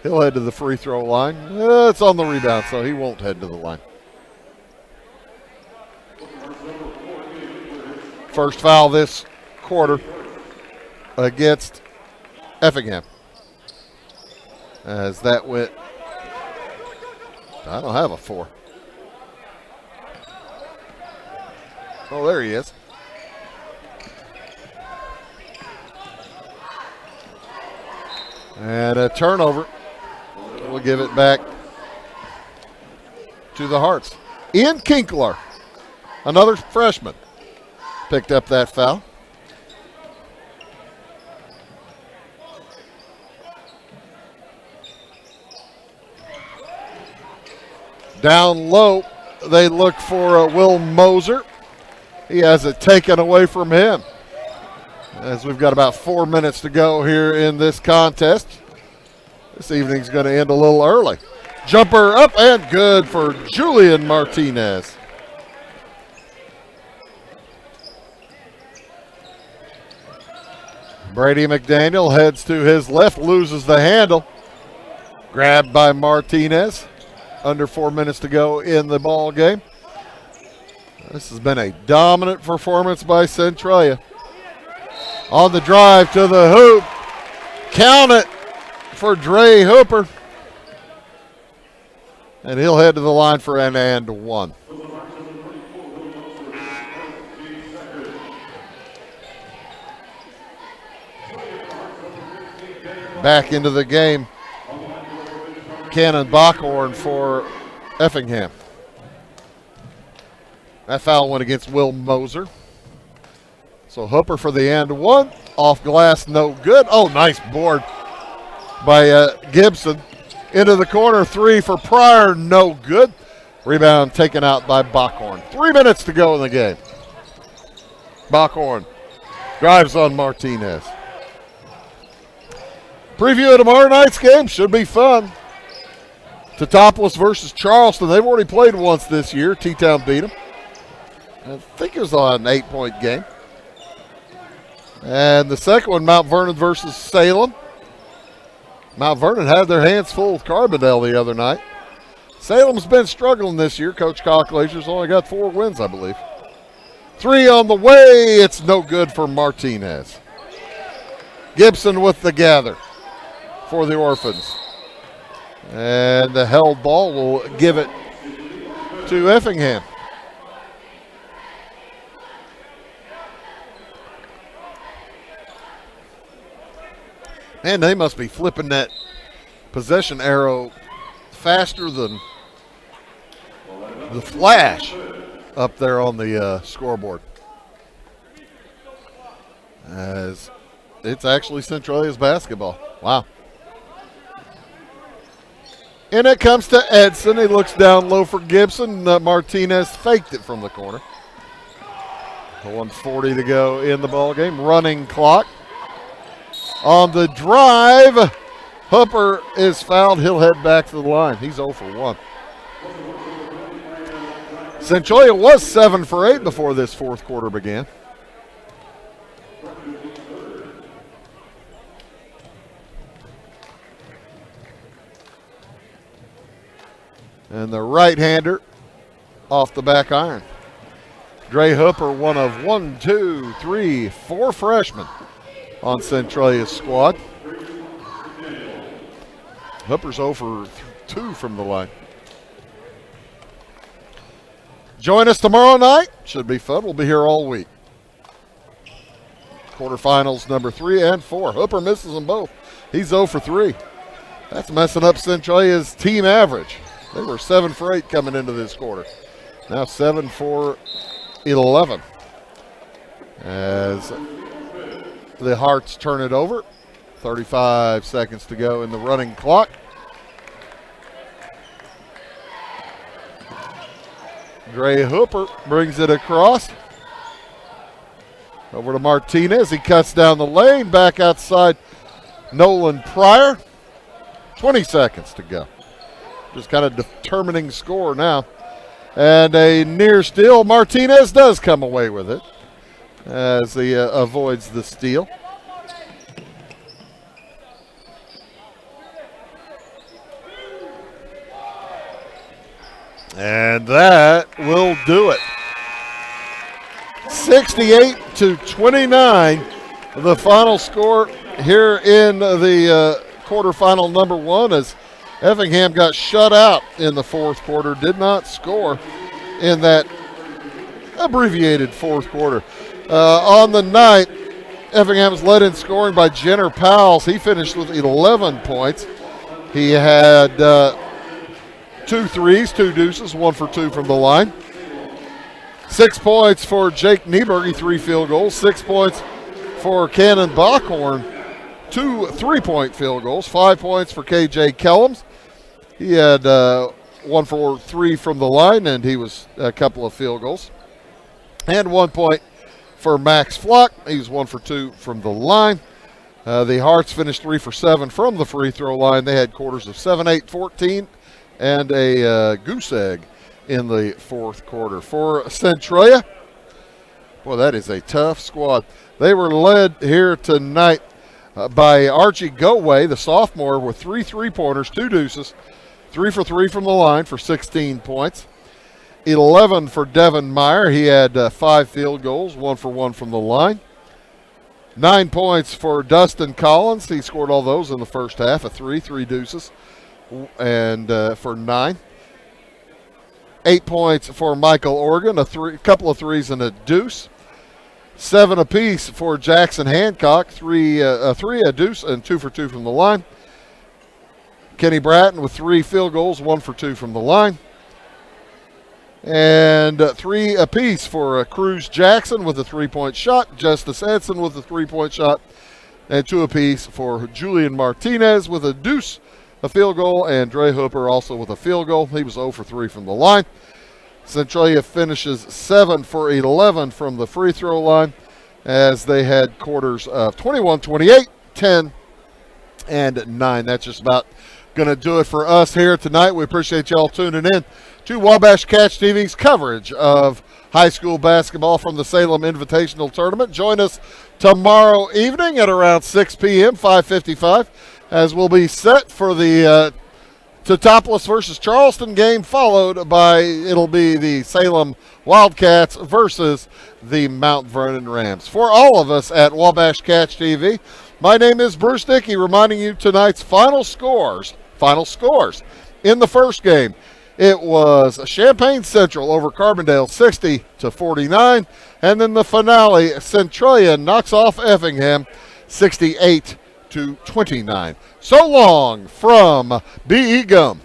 He'll head to the free throw line. It's on the rebound, so he won't head to the line. First foul this quarter against Effingham. As that went, I don't have a 4. Oh, there he is. And a turnover. We'll give it back to the Hearts. Ian Kinkler, another freshman, picked up that foul. Down low, they look for Will Moser. He has it taken away from him. As we've got about 4 minutes to go here in this contest. This evening's going to end a little early. Jumper up and good for Julian Martinez. Brady McDaniel heads to his left, loses the handle. Grabbed by Martinez. Under 4 minutes to go in the ball game. This has been a dominant performance by Centralia. On the drive to the hoop. Count it for Dre Hooper. And he'll head to the line for an and one. Back into the game. Cannon Backhorn for Effingham. That foul went against Will Moser. So Hooper for the and one. Off glass, no good. Oh, nice board by Gibson. Into the corner, 3 for Pryor, no good. Rebound taken out by Bockhorn. 3 minutes to go in the game. Bockhorn drives on Martinez. Preview of tomorrow night's game should be fun. Totopolis versus Charleston. They've already played once this year. T-Town beat them. I think it was on an 8-point game. And the second one, Mount Vernon versus Salem. Mount Vernon had their hands full with Carbondale the other night. Salem's been struggling this year. Coach Cocklazer's only got 4 wins, I believe. 3 on the way. It's no good for Martinez. Gibson with the gather for the Orphans. And the held ball will give it to Effingham. Man, they must be flipping that possession arrow faster than the flash up there on the scoreboard. As it's actually Centralia's basketball. Wow. And it comes to Edson. He looks down low for Gibson. Martinez faked it from the corner. 1:40 to go in the ball game. Running clock. On the drive, Hooper is fouled. He'll head back to the line. He's 0 for 1. Centralia was 7 for 8 before this fourth quarter began. And the right-hander off the back iron. Dre Hooper, one of 4 freshmen on Centralia's squad. Hooper's 0 for 2 from the line. Join us tomorrow night. Should be fun. We'll be here all week. Quarterfinals number 3 and 4. Hooper misses them both. He's 0 for 3. That's messing up Centralia's team average. They were 7 for 8 coming into this quarter. Now 7 for 11. As the Hearts turn it over. 35 seconds to go in the running clock. Dre Hooper brings it across. Over to Martinez. He cuts down the lane. Back outside Nolan Pryor. 20 seconds to go. Just kind of determining score now. And a near steal. Martinez does come away with it as he avoids the steal. And that will do it. 68-29, the final score here in the quarterfinal number 1 as Effingham got shut out in the fourth quarter, did not score in that abbreviated fourth quarter. On the night, Effingham's led in scoring by Jenner Powles. He finished with 11 points. He had 2 threes, 2 deuces, 1 for 2 from the line. 6 points for Jake Nieberge, 3 field goals. 6 points for Cannon Bockhorn, 2 3-point field goals. 5 points for KJ Kellums. He had 1 for 3 from the line, and he was a couple of field goals. And 1 point for Max Flock. He was 1 for 2 from the line. The Hearts finished 3 for 7 from the free throw line. They had quarters of 7, 8, 14, and a goose egg in the fourth quarter. For Centralia, boy, that is a tough squad. They were led here tonight by Archie Goway, the sophomore, with 3 3-pointers, 2 deuces, 3 for 3 from the line for 16 points. 11 for Devin Meyer. He had 5 field goals, 1 for 1 from the line. 9 points for Dustin Collins. He scored all those in the first half, a 3 deuces, and for 9. 8 points for Michael Organ, a couple of threes and a deuce. 7 apiece for Jackson Hancock, 3, a deuce, and 2 for 2 from the line. Kenny Bratton with 3 field goals, 1 for 2 from the line. And 3 apiece for Cruz Jackson with a 3-point shot, Justice Edson with a 3-point shot, and 2 apiece for Julian Martinez with a deuce, a field goal, and Dre Hooper also with a field goal. He was 0 for 3 from the line. Centralia finishes 7 for 11 from the free throw line as they had quarters of 21, 28, 10, and 9. That's just about going to do it for us here tonight. We appreciate y'all tuning in to Wabash Catch TV's coverage of high school basketball from the Salem Invitational Tournament. Join us tomorrow evening at around 6 p.m., 5:55, as we'll be set for the Teutopolis versus Charleston game, followed by, it'll be the Salem Wildcats versus the Mount Vernon Rams. For all of us at Wabash Catch TV, my name is Bruce Dickey, reminding you tonight's final scores in the first game. It was Champaign Central over Carbondale 60-49, and then the finale, Centralia knocks off Effingham 68-29. So long from B.E. Gum.